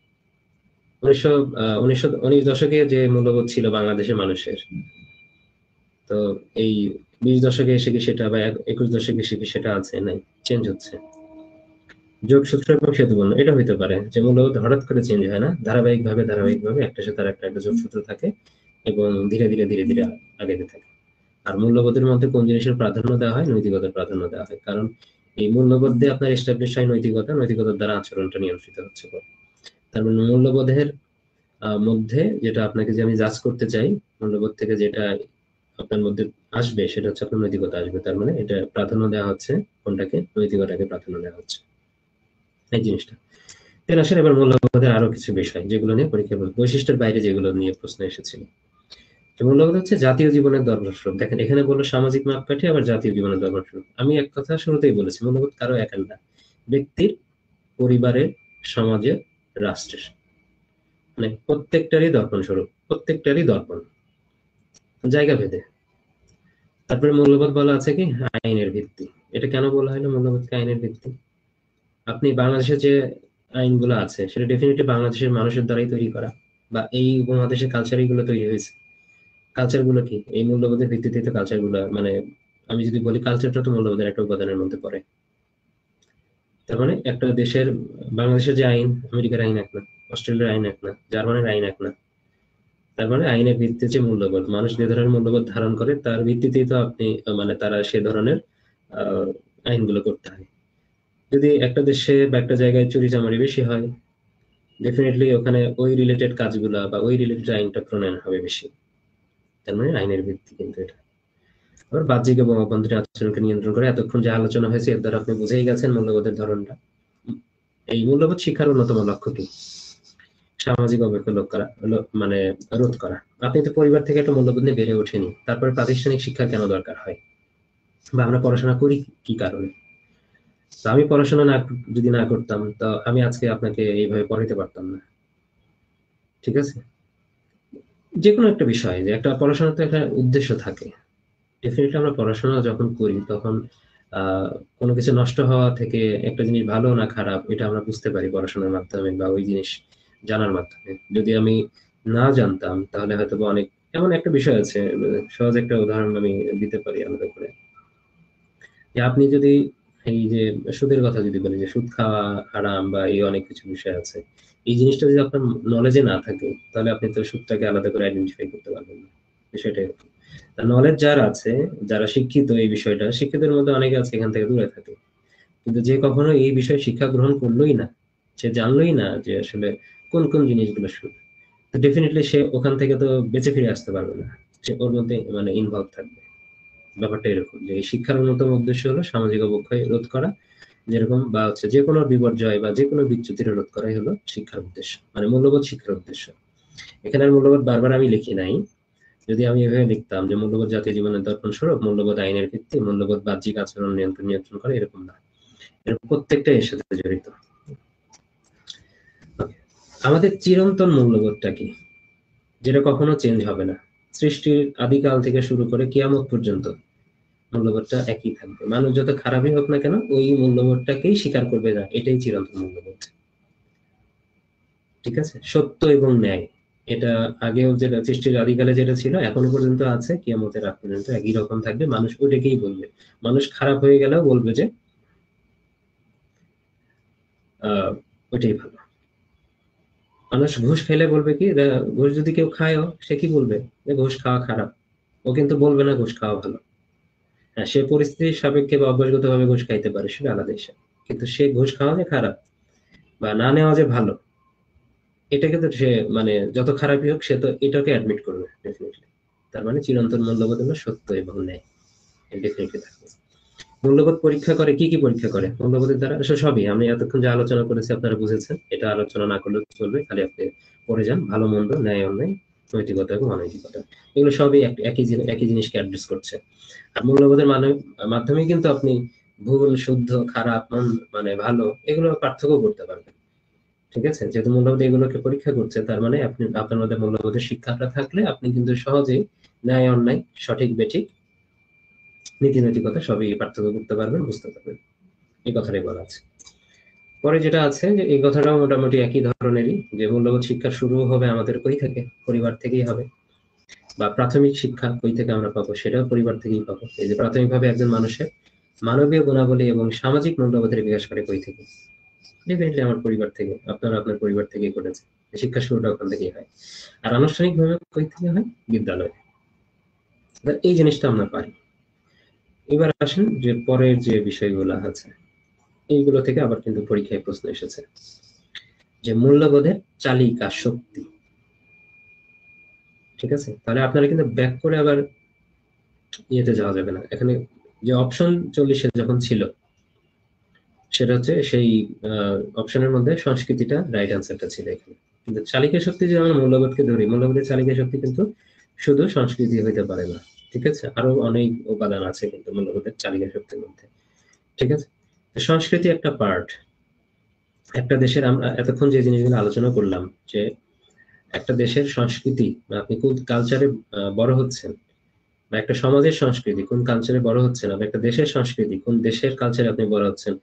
1919 দশকে যে মূল্যবোধ ছিল বাংলাদেশের মানুষের, তো এই 20 দশকে এসে কি সেটা, বা 21 দশকে এসে কি সেটা আছে? নাই, চেঞ্জ হচ্ছে। যোগসূত্র এবং সেতুবন্ধ, এটা হইতে পারে যে মূল্যবোধ হঠাৎ করে চেঞ্জ হয় না, ধারাবাহিকভাবে একটার সাথে আরেকটা একটা যোগসূত্র থাকে এবং ধীরে ধীরে ধীরে ধীরে আগাতে থাকে। আর মূল্যবোধের মধ্যে কোন জিনিসের প্রাধান্য দেওয়া হয়? নৈতিকতার প্রাধান্য দেওয়া হয়। কারণ এই মূল্যবোধ দিয়ে আপনার এস্টাবলিশ হয় নৈতিকতা, নৈতিকতার দ্বারা আচরণটা নিয়ন্ত্রিত হচ্ছে। তার মানে মূল্যবোধের মধ্যে যেটা আপনাকে, যে আমি জাজ করতে চাই, মূল্যবোধ থেকে যেটা আপনার মধ্যে আসবে সেটা হচ্ছে আপনার নৈতিকতা আসবে। তার মানে এটা প্রাধান্য দেওয়া হচ্ছে কোনটাকে? নৈতিকতাকে প্রাধান্য দেওয়া হচ্ছে, এই জিনিসটা। এর আসলে এবার মূল্যবোধের আরো কিছু বিষয় যেগুলো নিয়ে পরীক্ষা, বৈশিষ্ট্যের বাইরে যেগুলো নিয়ে প্রশ্ন এসেছিল। মূল্যবোধ হচ্ছে জাতীয় জীবনের দর্শন। দেখেন এখানে বললো সামাজিক মাপকাঠি, আবার জাতীয় জীবনের দর্শন। আমি এক কথা শুরুতেই বলেছি, মূল্যবোধ কারো একার না, ব্যক্তির, পরিবারের, সমাজের, রাষ্ট্রের, মানে প্রত্যেকটারই দর্পণ স্বরূপ, প্রত্যেকটারই দর্পণ, জায়গা ভেদে। তারপরে মূল্যবোধ বলা আছে কি আইনের ভিত্তি। এটা কেন বলা হলো মূল্যবোধকে আইনের ভিত্তি? আপনি বাংলাদেশে যে আইনগুলো আছে সেটা ডেফিনেটলি বাংলাদেশের মানুষের দ্বারাই তৈরি করা, বা এই উপমহাদেশের কালচার গুলো তৈরি হয়েছে। কালচার গুলো কি এই মূল্যবোধের ভিত্তিতে তো কালচার গুলো, মানে আমি যদি বলি কালচারটা তো মূল্যবোধের একটা উপাদানের মধ্যে পড়ে। তার মানে একটা দেশের, বাংলাদেশের যে আইন আমেরিকার আইন এক না, অস্ট্রেলিয়ার আইন এক না, জার্মানির আইন এক না। তার মানে আইনের ভিত্তিতে যে মূল্যবোধ, মানুষ যে ধরনের মূল্যবোধ ধারণ করে তার ভিত্তিতেই তো আপনি মানে তারা সে ধরনের আহ আইনগুলো করতে হয়। যদি একটা দেশে বা একটা জায়গায় চুরি চামারি বেশি হয়, ডেফিনেটলি ওখানে ওই রিলেটেড কাজগুলা বা ওই রিলেটেড আইনটা প্রণয়ন হবে বেশি। তার মানে আইনের ভিত্তি কিন্তু এটা। আবার বাহ্যিক এবং অভ্যন্তরীণ আচরণকে নিয়ন্ত্রণ করে, এতক্ষণ যে আলোচনা হয়েছে এর দ্বারা আপনি বুঝেই গেছেন মূল্যবোধের ধরনটা। এই মূল্যবোধ শিক্ষার অন্যতম লক্ষ্য কি? সামাজিক অবক্ষয় লোক করা, মানে রোধ করা। আপনি তো পরিবার থেকে একটা মূল্যবোধ নিয়ে বেড়ে ওঠেনি, তারপরে প্রাতিষ্ঠানিক শিক্ষা কেন দরকার হয়, বা আমরা পড়াশোনা করি কি কারণে? তো আমি পড়াশোনা না, যদি না করতাম তো আমি আজকে আপনাকে এইভাবে পড়াইতে পারতাম না। ঠিক আছে? যে কোনো একটা বিষয়, যে একটা পড়াশোনার তো একটা উদ্দেশ্য থাকে। ডেফিনেটলি আমরা পড়াশোনা যখন করি তখন আহ কোনো কিছু নষ্ট হওয়া থেকে একটা জিনিস ভালো না খারাপ এটা আমরা বুঝতে পারি পড়াশোনার মাধ্যমে বা ওই জিনিস জানার মাধ্যমে। যদি আমি না জানতাম তাহলে হয়তো বা অনেক, এমন একটা বিষয় আছে, সহজ একটা উদাহরণ আমি দিতে পারি আলাদা করে। যে আপনি যদি এই যে সুদের কথা যদি বলি, যে সুদ খাওয়া হারাম বা এই অনেক কিছু বিষয় আছে, এই জিনিসটা যদি আপনার নলেজে না থাকে তাহলে আপনি তো সুদটাকে আলাদা করে আইডেন্টিফাই করতে পারবেন না। বিষয়টা এরকম। নলেজ যার আছে, যারা শিক্ষিত এই বিষয়টা, শিক্ষিতের মধ্যে অনেকে আছে এখান থেকে দূরে থাকে, কিন্তু যে কখনো এই বিষয়ে শিক্ষা গ্রহণ করলোই না, সে জানলোই না যে আসলে কোন কোন জিনিসগুলো সুদ, তো ডেফিনেটলি সে ওখান থেকে তো বেঁচে ফিরে আসতে পারবে না। সে ওর মধ্যে মানে ইনভলভ থাকবে। ব্যাপারটা এরকম যে এই শিক্ষার অন্যতম উদ্দেশ্য হলো সামাজিক অবক্ষয় রোধ করা, যেরকম বা হচ্ছে যে কোনো বিপর্যয় বা যে কোনো বিচ্যুতির রোধ করাই হলো শিক্ষার উদ্দেশ্য, মানে মূল্যবোধ শিক্ষার উদ্দেশ্য। এখানে আর মূল্যবোধ বারবার আমি লিখি নাই। যদি আমি এভাবে লিখতাম যে মূল্যবোধ জাতীয় জীবনের দর্পণ স্বরূপ, মূল্যবোধ আইনের ভিত্তি, মূল্যবোধ বাহ্যিক আচরণ নিয়ন্ত্রণ নিয়ন্ত্রণ করে, এরকম না, এর প্রত্যেকটা এর সাথে জড়িত। Okay. আমাদের চিরন্তন মূল্যবোধটা কি, যেটা কখনো চেঞ্জ হবে না? সৃষ্টির আদিকাল থেকে শুরু করে কিয়ামত পর্যন্ত মূল্যবোধটা একই থাকবে। মানুষ যত খারাপই হোক না কেন ওই মূল্যবোধটাকেই স্বীকার করবে না, এটাই চিরন্তন মূল্যবোধ। ঠিক আছে, সত্য এবং ন্যায়, এটা আগেও যেটা সৃষ্টির আদিকালে যেটা ছিল এখনো পর্যন্ত আছে, কিয়ামতের আগ পর্যন্ত একই রকম থাকবে। মানুষ ওটাকেই বলবে। মানুষ খারাপ হয়ে গেলেও বলবে যে ওইটাই ভালো। মানুষ ঘুষ খেলে বলবে কি, ঘুষ যদি কেউ খায়ও সে কি বলবে, যে ঘুষ খাওয়া খারাপ। ও কিন্তু বলবে না ঘুষ খাওয়া ভালো। হ্যাঁ, সে পরিস্থিতির সাপেক্ষে বা অভ্যাসগত ভাবে ঘুষ খাইতে পারে, সেটা আলাদা বিষয়। কিন্তু সে ঘুষ খাওয়া যে খারাপ বা না নেওয়া যে ভালো, এটাকে তো সে মানে যত খারাপই হোক সে তো এটাকে অ্যাডমিট করবে ডেফিনেটলি। তার মানে চিরন্তন মূল্যবোধ হলো সত্য এবং ন্যায়, ডেফিনেটলি থাকবে। মূল্যবোধ পরীক্ষা করে, কি কি পরীক্ষা করে মূল্যবোধের দ্বারা? আসলে সবই আমি এতক্ষণ যে আলোচনা করেছি আপনারা বুঝেছেন, এটা আলোচনা না করলে চলবে, খালি আপনি পড়ে যান। ভালো মন্দ, ন্যায় অন্যায়, নৈতিকতা এবং অনৈতিকতা, এগুলো সবই একই জিনিসকে অ্যাড্রেস করছে। আর মূল্যবোধের মাধ্যমে কিন্তু আপনি ভুল শুদ্ধ খারাপ মানে ভালো এগুলো পার্থক্য করতে পারবেন। ঠিক আছে, যেহেতু মূল্যবোধ এগুলোকে পরীক্ষা করছে, তার মানে আপনি আপনার মধ্যে মূল্যবোধের শিক্ষাটা থাকলে আপনি কিন্তু সহজেই ন্যায় অন্যায়, সঠিক বেঠিক, নীতি নৈতিকতা সবই পার্থক্য করতে পারবেন, বুঝতে পারবেন। এই কথাটাই বলা আছে। পরে যেটা আছে যে এই কথাটাও মোটামুটি একই ধরনেরই, যে মূল্যবোধ শিক্ষা শুরু হবে আমাদের কই থেকে, পরিবার থেকেই হবে। বা প্রাথমিক শিক্ষা কই থেকে আমরা পাবো, সেটাও পরিবার থেকেই পাবো। এই যে প্রাথমিকভাবে একজন মানুষের মানবীয় গুণাবলী এবং সামাজিক মূল্যবোধের বিকাশ করে কই থেকে, ডেফিনেটলি আমার পরিবার থেকে। আপনার আপনার পরিবার থেকেই করেছে, শিক্ষা শুরুটা ওখান থেকেই হয়। আর আনুষ্ঠানিকভাবে কই থেকে হয়? বিদ্যালয়। এই জিনিসটা আমরা পারি। এবার আসেন যে পরের যে বিষয়গুলো আছে, এইগুলো থেকে আবার কিন্তু পরীক্ষায় প্রশ্ন এসেছে, যে মূল্যবোধের চালিকা শক্তি। ঠিক আছে, তাহলে আপনারা কিন্তু ব্যাক করে আবার ইয়েতে যাওয়া যাবে না। এখানে যে অপশন 40 যখন ছিল, সেটা হচ্ছে সেই অপশনের মধ্যে সংস্কৃতিটা রাইট আনসারটা ছিল এখানে। কিন্তু চালিকা শক্তি, যদি আমরা মূল্যবোধকে ধরি, মূল্যবোধের চালিকা শক্তি কিন্তু শুধু সংস্কৃতি হইতে পারে না। ঠিক আছে, আরো অনেক উপাদান আছে কিন্তু মূল্যবোধের চালিকা শক্তির মধ্যে। ঠিক আছে, সংস্কৃতি একটা পার্ট। একটা দেশের, আমরা এতক্ষণ যে জিনিসগুলো আলোচনা করলাম, যে একটা দেশের সংস্কৃতি বা আপনি কোন কালচারে বড় হচ্ছেন, বা একটা সমাজের সংস্কৃতি কোন কালচারে বড় হচ্ছেন, বা একটা দেশের সংস্কৃতি কোন দেশের কালচারে আপনি বড় হচ্ছেন,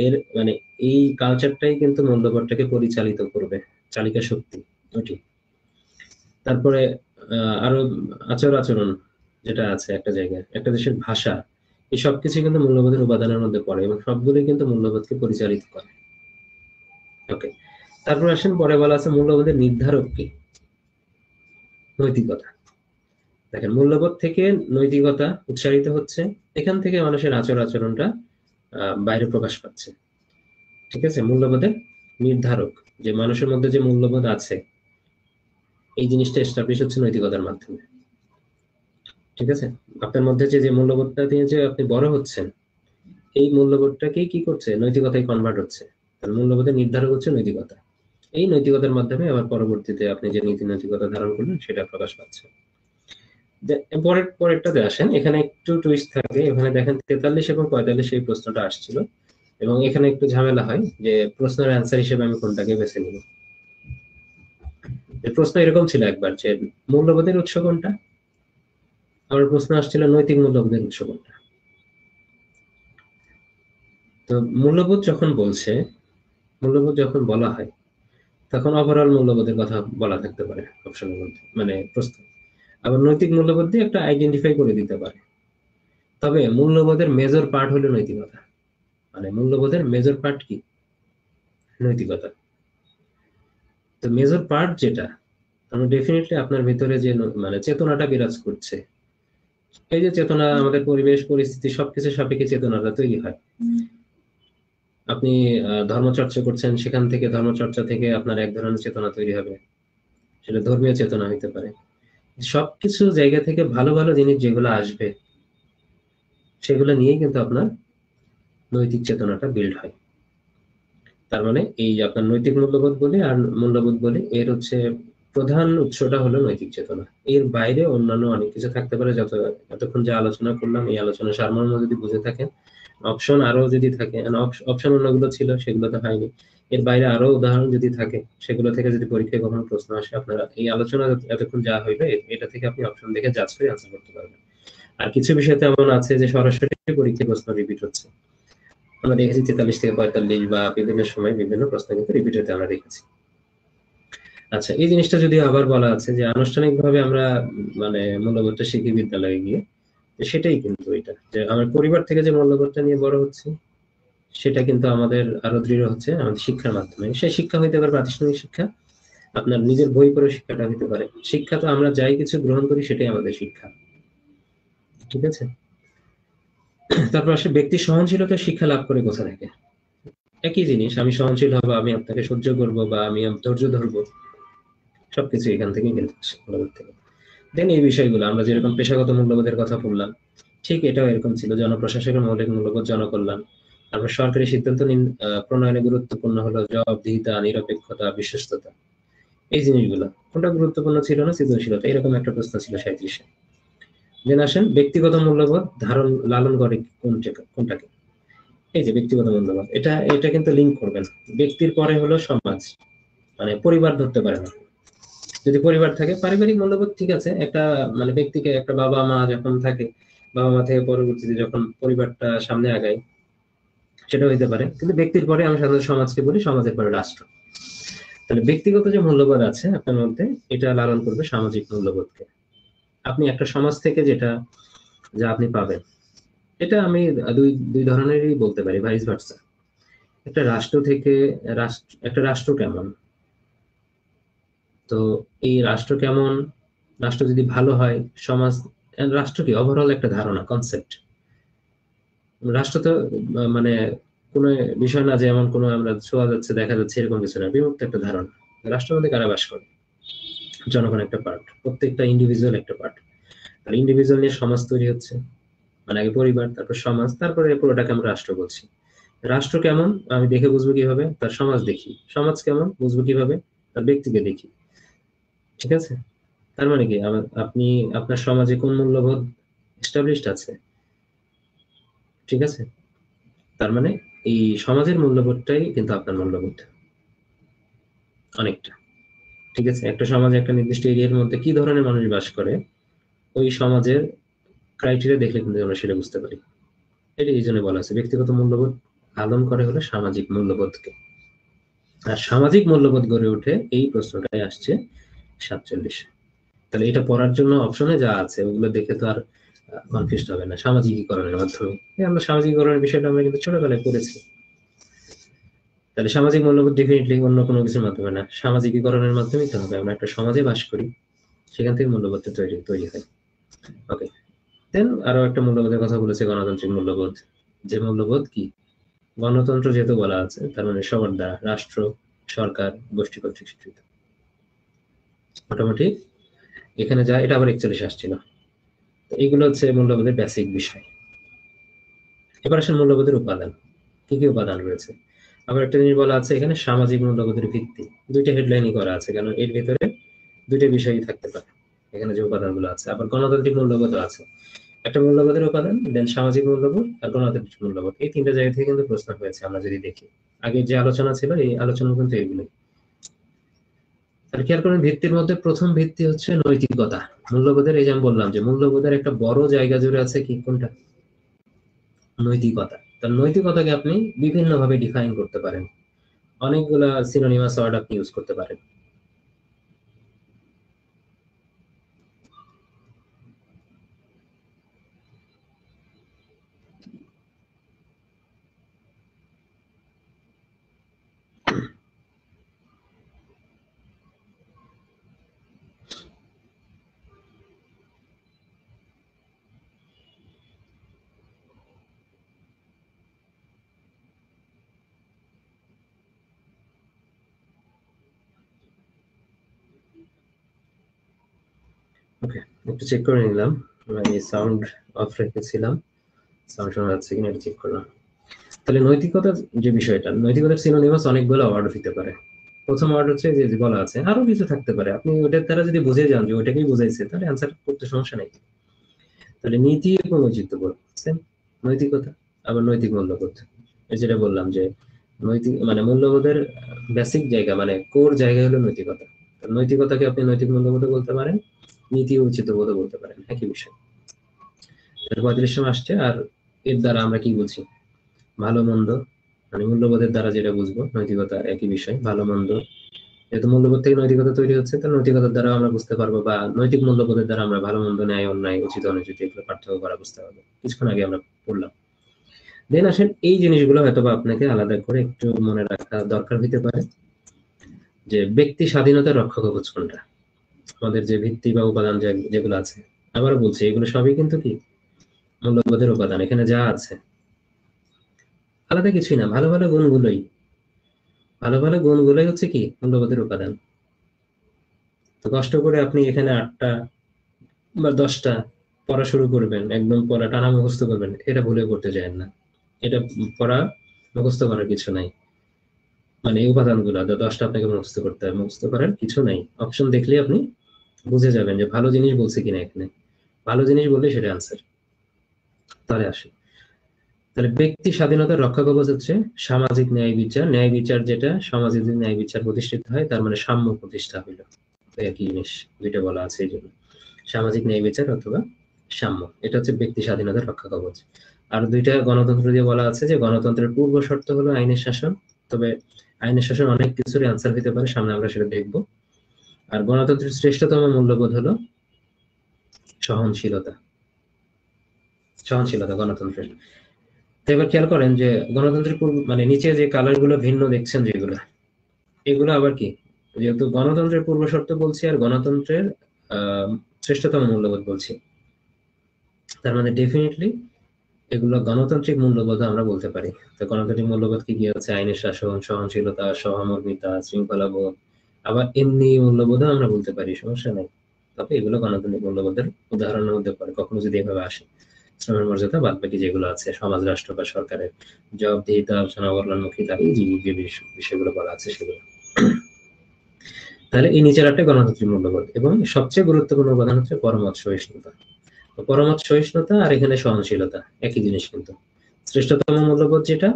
এর মানে এই কালচারটাই কিন্তু মূল্যবোধটাকে পরিচালিত করবে, চালিকা শক্তি ওটি। তারপরে আরো আচরণ যেটা আছে একটা জায়গায়, একটা দেশের ভাষা, এই সবকিছু কিন্তু মূল্যবোধের উপাদানের মধ্যে পড়ে এবং সবগুলোই কিন্তু মূল্যবোধকে পরিচালিত করে। ওকে, তারপর আসেন পরে বলা আছে মূল্যবোধের নির্ধারক কি? নৈতিকতা। দেখেন, মূল্যবোধ থেকে নৈতিকতা উৎসারিত হচ্ছে, এখান থেকে মানুষের আচরণটা বাইরে প্রকাশ পাচ্ছে। ঠিক আছে, মূল্যবোধের নির্ধারক, যে মানুষের মধ্যে যে মূল্যবোধ আছে এই জিনিসটা এস্টাবলিশ হচ্ছে নৈতিকতার মাধ্যমে। ঠিক আছে, আপনার মধ্যে যে যে মূল্যবোধটা দিয়ে যে আপনি বড় হচ্ছেন, এই মূল্যবোধটাকেই কি করছে, নৈতিকতায় কনভার্ট হচ্ছে। মূল্যবোধের নির্ধারক হচ্ছে নৈতিকতা। এই নৈতিকতার মাধ্যমে আবার পরবর্তীতে আপনি যে নীতি নৈতিকতা ধারণ করলেন সেটা প্রকাশ পাচ্ছে। পরেরটাতে আসেন, এখানে একটু টুইস্ট থাকে। এখানে দেখেন 43 এবং 45 এই প্রশ্নটা আসছিল, এবং এখানে একটু ঝামেলা হয় যে প্রশ্নের অ্যান্সার হিসেবে আমি কোনটাকে বেছে নিব। প্রশ্ন এরকম ছিল একবার যে মূল্যবোধের উৎস কোনটা, আমার প্রশ্ন আসছিল নৈতিক মূল্যবোধের উৎস কোনটা। তো মূল্যবোধ যখন বলছে, মূল্যবোধ যখন বলা হয় তখন ওভারঅল মূল্যবোধের কথা বলা থাকতে পারে অপশনের মধ্যে, মানে প্রশ্ন। আবার নৈতিক মূল্যবোধ দিয়ে একটা আইডেন্টিফাই করে দিতে পারে। তবে মূল্যবোধের মেজর পার্ট হলো নৈতিকতা, মানে মূল্যবোধের মেজর পার্ট কি, নৈতিকতা। তো মেজর পার্ট যেটা, আমরা ডেফিনেটলি আপনার ভিতরে যে মানে চেতনাটা বিরাজ করছে, এই যে চেতনা আমাদের পরিবেশ পরিস্থিতি সবকিছু সাপেক্ষে চেতনাটা তৈরি হয়। আপনি ধর্মচর্চা করছেন, সেখান থেকে ধর্মচর্চা থেকে আপনার এক ধরনের চেতনা তৈরি হবে, সেটা ধর্মীয় চেতনা হইতে পারে। সবকিছু জায়গা থেকে ভালো ভালো জিনিস যেগুলো আসবে সেগুলো নিয়েই কিন্তু আপনার নৈতিক চেতনাটা বিল্ড হয়। তার মানে এই আপনার নৈতিক মূল্যবোধ বলে আর মূল্যবোধ বলে এর হচ্ছে প্রধান উৎসটা হলো নৈতিক চেতনা। এর বাইরে অন্যান্য অনেক কিছু থাকতে পারে, যতক্ষণ যে আলোচনা করলাম এই আলোচনা সারমর্ম যদি বুঝে থাকেন, অপশন আরো যদি থাকে, অপশন অন্যগুলো ছিল সেগুলো তো হয়নি, এর বাইরে আরো উদাহরণ যদি থাকে সেগুলো থেকে যদি পরীক্ষায় কখনো প্রশ্ন আসে, আপনারা এই আলোচনা এতক্ষণ যা হইবে এটা থেকে আপনি অপশন দেখে জাজ করে আনসার করতে পারবেন। আর কিছু বিষয়তে এমন আছে যে সরাসরি পরীক্ষায় প্রশ্ন রিপিট হচ্ছে, আমরা দেখেছি 43 থেকে 45 বা বিভিন্ন সময় বিভিন্ন প্রশ্ন কিন্তু রিপিট হতে আমরা দেখেছি। আচ্ছা, এই জিনিসটা যদি আবার বলা আছে যে আনুষ্ঠানিকভাবে আমরা মানে মূল্যবোধটা শিখি বিদ্যালয়ে গিয়ে, সেটাই কিন্তু এটা যে আমার পরিবার থেকে যে মূল্যবোধটা নিয়ে বড় হচ্ছে সেটা কিন্তু আমাদের আরো দৃঢ় হচ্ছে আমাদের শিক্ষার মাধ্যমে। সেই শিক্ষা হইতে পারে প্রাতিষ্ঠানিক শিক্ষা, আপনার নিজের বই পড়ে শিক্ষাটা হইতে পারে। শিক্ষা তো আমরা যাই কিছু গ্রহণ করি সেটাই আমাদের শিক্ষা, ঠিক আছে। তারপর আসে ব্যক্তি সহনশীলতা শিক্ষা লাভ করে কোথা থেকে। একই জিনিস, আমি সহনশীল হবো, আমি আপনাকে সহ্য করবো বা আমি ধৈর্য ধরবো, সবকিছু এখান থেকেই কিন্তু আসে, মূল্যবোধ থেকে। দেন এই বিষয়গুলো আমরা যেরকম পেশাগত মূল্যবোধের কথা বললাম, ঠিক এটাও এরকম ছিল, জনপ্রশাসনের মৌলিক মূল্যবোধ জনকল্যাণ। তারপর সরকারি সিদ্ধান্ত প্রণয়নে গুরুত্বপূর্ণ হলো জবাবদিহিতা, নিরপেক্ষতা, বিশ্বস্ততা। এই জিনিসগুলো কোনটা গুরুত্বপূর্ণ ছিল না, সৃজনশীলতা, এরকম একটা প্রশ্ন ছিল 37-এ। দেন আসেন ব্যক্তিগত মূল্যবোধ ধারণ লালন করে কোনটাকে। এই যে ব্যক্তিগত মূল্যবোধ, এটা এটা কিন্তু লিঙ্ক করবেন, ব্যক্তির পরে হলো সমাজ, মানে পরিবার ধরতে পারে না। যদি পরিবার থাকে, পারিবারিক মূল্যবোধ ঠিক আছে, একটা মানে ব্যক্তিকে একটা বাবা মা যখন থাকে, বাবা মা থেকে পরবর্তীতে যখন পরিবারটা সামনে আগায় সেটা হইতে পারে, কিন্তু ব্যক্তির পরে আমি সাধারণত সমাজকে বলি, সমাজের পরে রাষ্ট্র। তাহলে ব্যক্তিগত যে মূল্যবোধ আছে আপনার মধ্যে, এটা লালন করবে সামাজিক মূল্যবোধকে। আপনি একটা সমাজ থেকে যেটা যা আপনি পাবেন, এটা আমি দুই দুই ধরনেরই বলতে পারি, ভাইস ভার্সা। একটা রাষ্ট্র থেকে একটা রাষ্ট্র কেমন, তো এই রাষ্ট্র কেমন, রাষ্ট্র যদি ভালো হয়, সমাজ, রাষ্ট্র কি ওভারঅল একটা ধারণা, কনসেপ্ট। রাষ্ট্র তো মানে কোন বিষয় না যে এমন কোন আমরা ছোঁয়া যাচ্ছে দেখা যাচ্ছে এরকম কিছু না, বিমুক্ত একটা ধারণা। রাষ্ট্রের মধ্যে কারা বাস করে, জনগণ একটা পার্ট, প্রত্যেকটা ইন্ডিভিজুয়াল একটা পার্ট। আর ইন্ডিভিজুয়াল নিয়ে সমাজ তৈরি হচ্ছে, মানে আগে পরিবার, তারপর সমাজ, তারপরে পুরোটাকে আমরা রাষ্ট্র বলছি। রাষ্ট্র কেমন আমি দেখে বুঝবো কিভাবে, তার সমাজ দেখি। সমাজ কেমন বুঝবো কিভাবে, তার ব্যক্তিকে দেখি। ঠিক আছে, তার মানে কি আপনি আপনার সমাজে কোন মূল্যবোধ এস্টাবলিশড আছে, ঠিক আছে। তার মানে এই সমাজের মূল্যবোধটাই কিন্তু আপনার মূল্যবোধ অনেকটা, ঠিক আছে। একটা সমাজে একটা নির্দিষ্ট এরিয়ার মধ্যে কি ধরনের মানুষ বাস করে, ওই সমাজের ক্রাইটেরিয়া দেখলে কিন্তু আমরা সেটা বুঝতে পারি। এটা এই জন্য বলা আছে ব্যক্তিগত মূল্যবোধ লালন করে হলো সামাজিক মূল্যবোধকে। আর সামাজিক মূল্যবোধ গড়ে ওঠে, এই প্রশ্নটাই আসছে 47। তাহলে এটা পড়ার জন্য অপশনে যা আছে ওগুলো দেখে তো আর কনফিউজ হবে না। সামাজিকীকরণের মাধ্যমে, আমরা সামাজিকীকরণের বিষয়টা আমরা কিন্তু ছোটবেলায় পড়েছি। তাহলে সামাজিক মূল্যবোধ ডেফিনেটলি অন্য কোনো কিছুর মাধ্যমে না, সামাজিকীকরণের মাধ্যমেই তো হবে। আমরা একটা সমাজে বাস করি, সেখান থেকে মূল্যবোধটা তৈরি হয়। ওকে, দেন আরো একটা মূল্যবোধের কথা বলেছে, গণতান্ত্রিক মূল্যবোধ। যে মূল্যবোধ কি, গণতন্ত্র যেহেতু বলা আছে তার মানে সবার দ্বারা, রাষ্ট্র, সরকার, গোষ্ঠী কর্তৃক স্বীকৃত। মোটামুটি এখানে যা, এটা আবার 41 আসছিল। এইগুলো হচ্ছে মূল্যবোধের বেসিক বিষয়। এবার আসেন মূল্যবোধের উপাদান, কি কি উপাদান রয়েছে। আবার একটা জিনিস বলা আছে এখানে, সামাজিক মূল্যবোধের ভিত্তি। দুইটা হেডলাইনই করা আছে, কারণ এর ভিতরে দুইটা বিষয়ই থাকতে পারে এখানে যে উপাদানগুলো আছে। আবার গণতান্ত্রিক মূল্যবোধও আছে, একটা মূল্যবোধের উপাদান, দেন সামাজিক মূল্যবোধ আর গণতান্ত্রিক মূল্যবোধ। এই তিনটা জায়গা থেকে কিন্তু প্রশ্ন হয়েছে আমরা যদি দেখি। আগে যে আলোচনা ছিল এই আলোচনা কিন্তু এইগুলো। তাহলে খেয়াল করেন, ভিত্তির মধ্যে প্রথম ভিত্তি হচ্ছে নৈতিকতা, মূল্যবোধের। এই যে আমি বললাম যে মূল্যবোধের একটা বড় জায়গা জুড়ে আছে কি, কোনটা? নৈতিকতা। তার নৈতিকতাকে আপনি বিভিন্ন ভাবে ডিফাইন করতে পারেন, অনেকগুলা সিনোনিমাস ওয়ার্ড আপনি ইউজ করতে পারেন। ওকে, একটু চেক করে নিলাম, আমি সাউন্ড অফ রেখেছিলাম, সাউন্ড শোনা যাচ্ছে কিনা এটা চেক করলাম। তাহলে নৈতিকতার যে বিষয়টা, নৈতিকতার সিনোনিমাস অনেকগুলো ওয়ার্ড হতে পারে। প্রথম ওয়ার্ড হচ্ছে যে বলা আছে, আরো কিছু থাকতে পারে, আপনি ওটার দ্বারা যদি বুঝে যান যে ওইটাকেই বুঝাইছে, তাহলে অ্যান্সার করতে সমস্যা নেই। তাহলে নীতি এবং ঔচিত্যবোধ, নৈতিকতা, আবার নৈতিক মূল্যবোধ। এই যেটা বললাম যে নৈতিক মানে মূল্যবোধের বেসিক জায়গা, মানে কোর জায়গা হলো নৈতিকতা। নৈতিকতাকে আপনি নৈতিক মূল্যবোধ বলতে পারেন, নীতি ও ঔচিত্যবোধ বলতে পারেন, একই বিষয়। 35 সময় আসছে। আর এর দ্বারা আমরা কি বুঝি? ভালো মন্দ, মানে মূল্যবোধের দ্বারা যেটা বুঝবো, নৈতিকতা একই বিষয়, ভালো মন্দ। যেহেতু মূল্যবোধ থেকে নৈতিকতা তৈরি হচ্ছে, তো নৈতিকতার দ্বারা আমরা বুঝতে পারবো, বা নৈতিক মূল্যবোধের দ্বারা আমরা ভালো মন্দ, ন্যায় অন্যায়, উচিত অনুচিত এগুলো পার্থক্য করা বুঝতে পারবো। কিছুক্ষণ আগে আমরা পড়লাম। দেন আসেন, এই জিনিসগুলো হয়তো বা আপনাকে আলাদা করে একটু মনে রাখা দরকার হইতে পারে, যে ব্যক্তি স্বাধীনতার রক্ষা কবচ কোনটা। আমাদের যে ভিত্তি বা উপাদান যেগুলো আছে, আবারও বলছি, এগুলো সবই কিন্তু কি মূল্যবোধের উপাদান। এখানে যা আছে আলাদা কিছুই না, ভালো ভালো গুণগুলোই, ভালো ভালো গুণগুলোই হচ্ছে কি মূল্যবোধের উপাদান। তো কষ্ট করে আপনি এখানে 8টা বা 10টা পড়া শুরু করবেন, একদম পড়া টানা মুখস্থ করবেন, এটা ভুলেও করতে চান না। এটা পড়া মুখস্থ করার কিছু নাই। মানে এই উপাদানগুলো 10টা আপনাকে মুখস্থ করতে হবে, মুখস্থ করার কিছু নাই। অপশন দেখলেই আপনি বুঝে যাবেন যে ভালো জিনিস বলছে কিনা এখানে। ভালো জিনিস বললে সেটা আনসার। তাহলে আসে, তাহলে ব্যক্তি স্বাধীনতার রক্ষা কবচ হচ্ছে সামাজিক ন্যায় বিচার। ন্যায় বিচার যেটা, সমাজে যদি ন্যায় বিচার প্রতিষ্ঠিত হয়, তার মানে সাম্য প্রতিষ্ঠা হইল। একই জিনিস, দুইটা বলা আছে এই জন্য, সামাজিক ন্যায় বিচার অথবা সাম্য। এটা হচ্ছে ব্যক্তি স্বাধীনতার রক্ষা কবচ। আর দুইটা গণতন্ত্র দিয়ে বলা আছে যে গণতন্ত্রের পূর্ব শর্ত হলো আইনের শাসন। তবে আইনের শাসন অনেক কিছুর আনসার হতে পারে, সামনে আমরা সেটা দেখবো। আর গণতন্ত্রের শ্রেষ্ঠতম মূল্যবোধ হলো সহনশীলতা। সহনশীলতা গণতন্ত্রের। তো এবার খেয়াল করেন যে গণতন্ত্রের মানে নিচে যে কালার গুলো ভিন্ন দেখছেন যেগুলো, এগুলো আবার কি, যেহেতু গণতন্ত্রের পূর্ব শর্ত বলছি আর গণতন্ত্রের শ্রেষ্ঠতম মূল্যবোধ বলছি, তার মানে ডেফিনেটলি এগুলো গণতান্ত্রিক মূল্যবোধ আমরা বলতে পারি। তো গণতান্ত্রিক মূল্যবোধ কি কি হচ্ছে? আইনের শাসন, সহনশীলতা, সহমর্মিতা, শৃঙ্খলা বোধ। আবার এমনি মূল্যবোধও আমরা বলতে পারি, সমস্যা নেই। তবে এগুলো গণতান্ত্রিক মূল্যবোধের উদাহরণের মধ্যে পড়ে, কখনো যদি এভাবে আসে। শ্রমের মর্যাদা, বাদ বাকি যেগুলো আছে, সমাজ, রাষ্ট্র বা সরকারের জবাবদিহিতা, জনকল্যাণমুখিতা, এই যে বিষয়গুলো বলা আছে সেগুলো। তাহলে এই নিচের একটা গণতান্ত্রিক মূল্যবোধ, এবং সবচেয়ে গুরুত্বপূর্ণ উপাদান হচ্ছে পরমত সহিষ্ণুতা। পরমত সহিষ্ণুতা আর এখানে সহনশীলতা একই জিনিস কিন্তু। শ্রেষ্ঠতম মূল্যবোধ যেটা,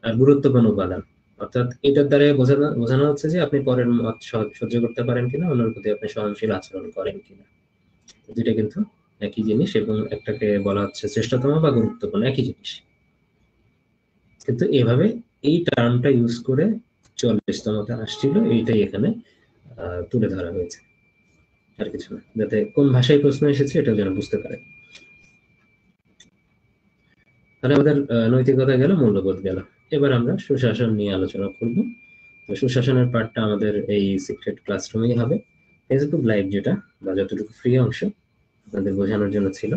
আর গুরুত্বপূর্ণ উপাদান। অর্থাৎ এটার দ্বারা বোঝানো হচ্ছে যে আপনি পরের মত সহ্য করতে পারেন কিনা, অন্যের প্রতি আপনি সহনশীল আচরণ করেন কিনা। দুইটা কিন্তু একই জিনিস, এবং একটাকে বলা হচ্ছে শ্রেষ্ঠতম বা গুরুত্বপূর্ণ, একই জিনিস। কিন্তু এভাবে এই টার্মটা ইউজ করে 44তমটা আসছিল, এইটাই এখানে তুলে ধরা হয়েছে, আর কিছু না। যাতে কোন ভাষায় প্রশ্ন এসেছে এটা যেন বুঝতে পারে। তাহলে আমাদের নৈতিকতা গেল, মূল্যবোধ গেল। এবার আমরা সুশাসন নিয়ে আলোচনা করব। তো সুশাসনের পার্টটা আমাদের এই সিক্রেট ক্লাসরুমেই হবে। ফেসবুক লাইভ যেটা, বা যতটুকু ফ্রি অংশ আপনাদের বোঝানোর জন্য ছিল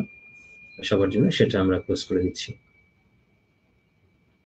সবার জন্য, সেটা আমরা ক্লোজ করে দিচ্ছি।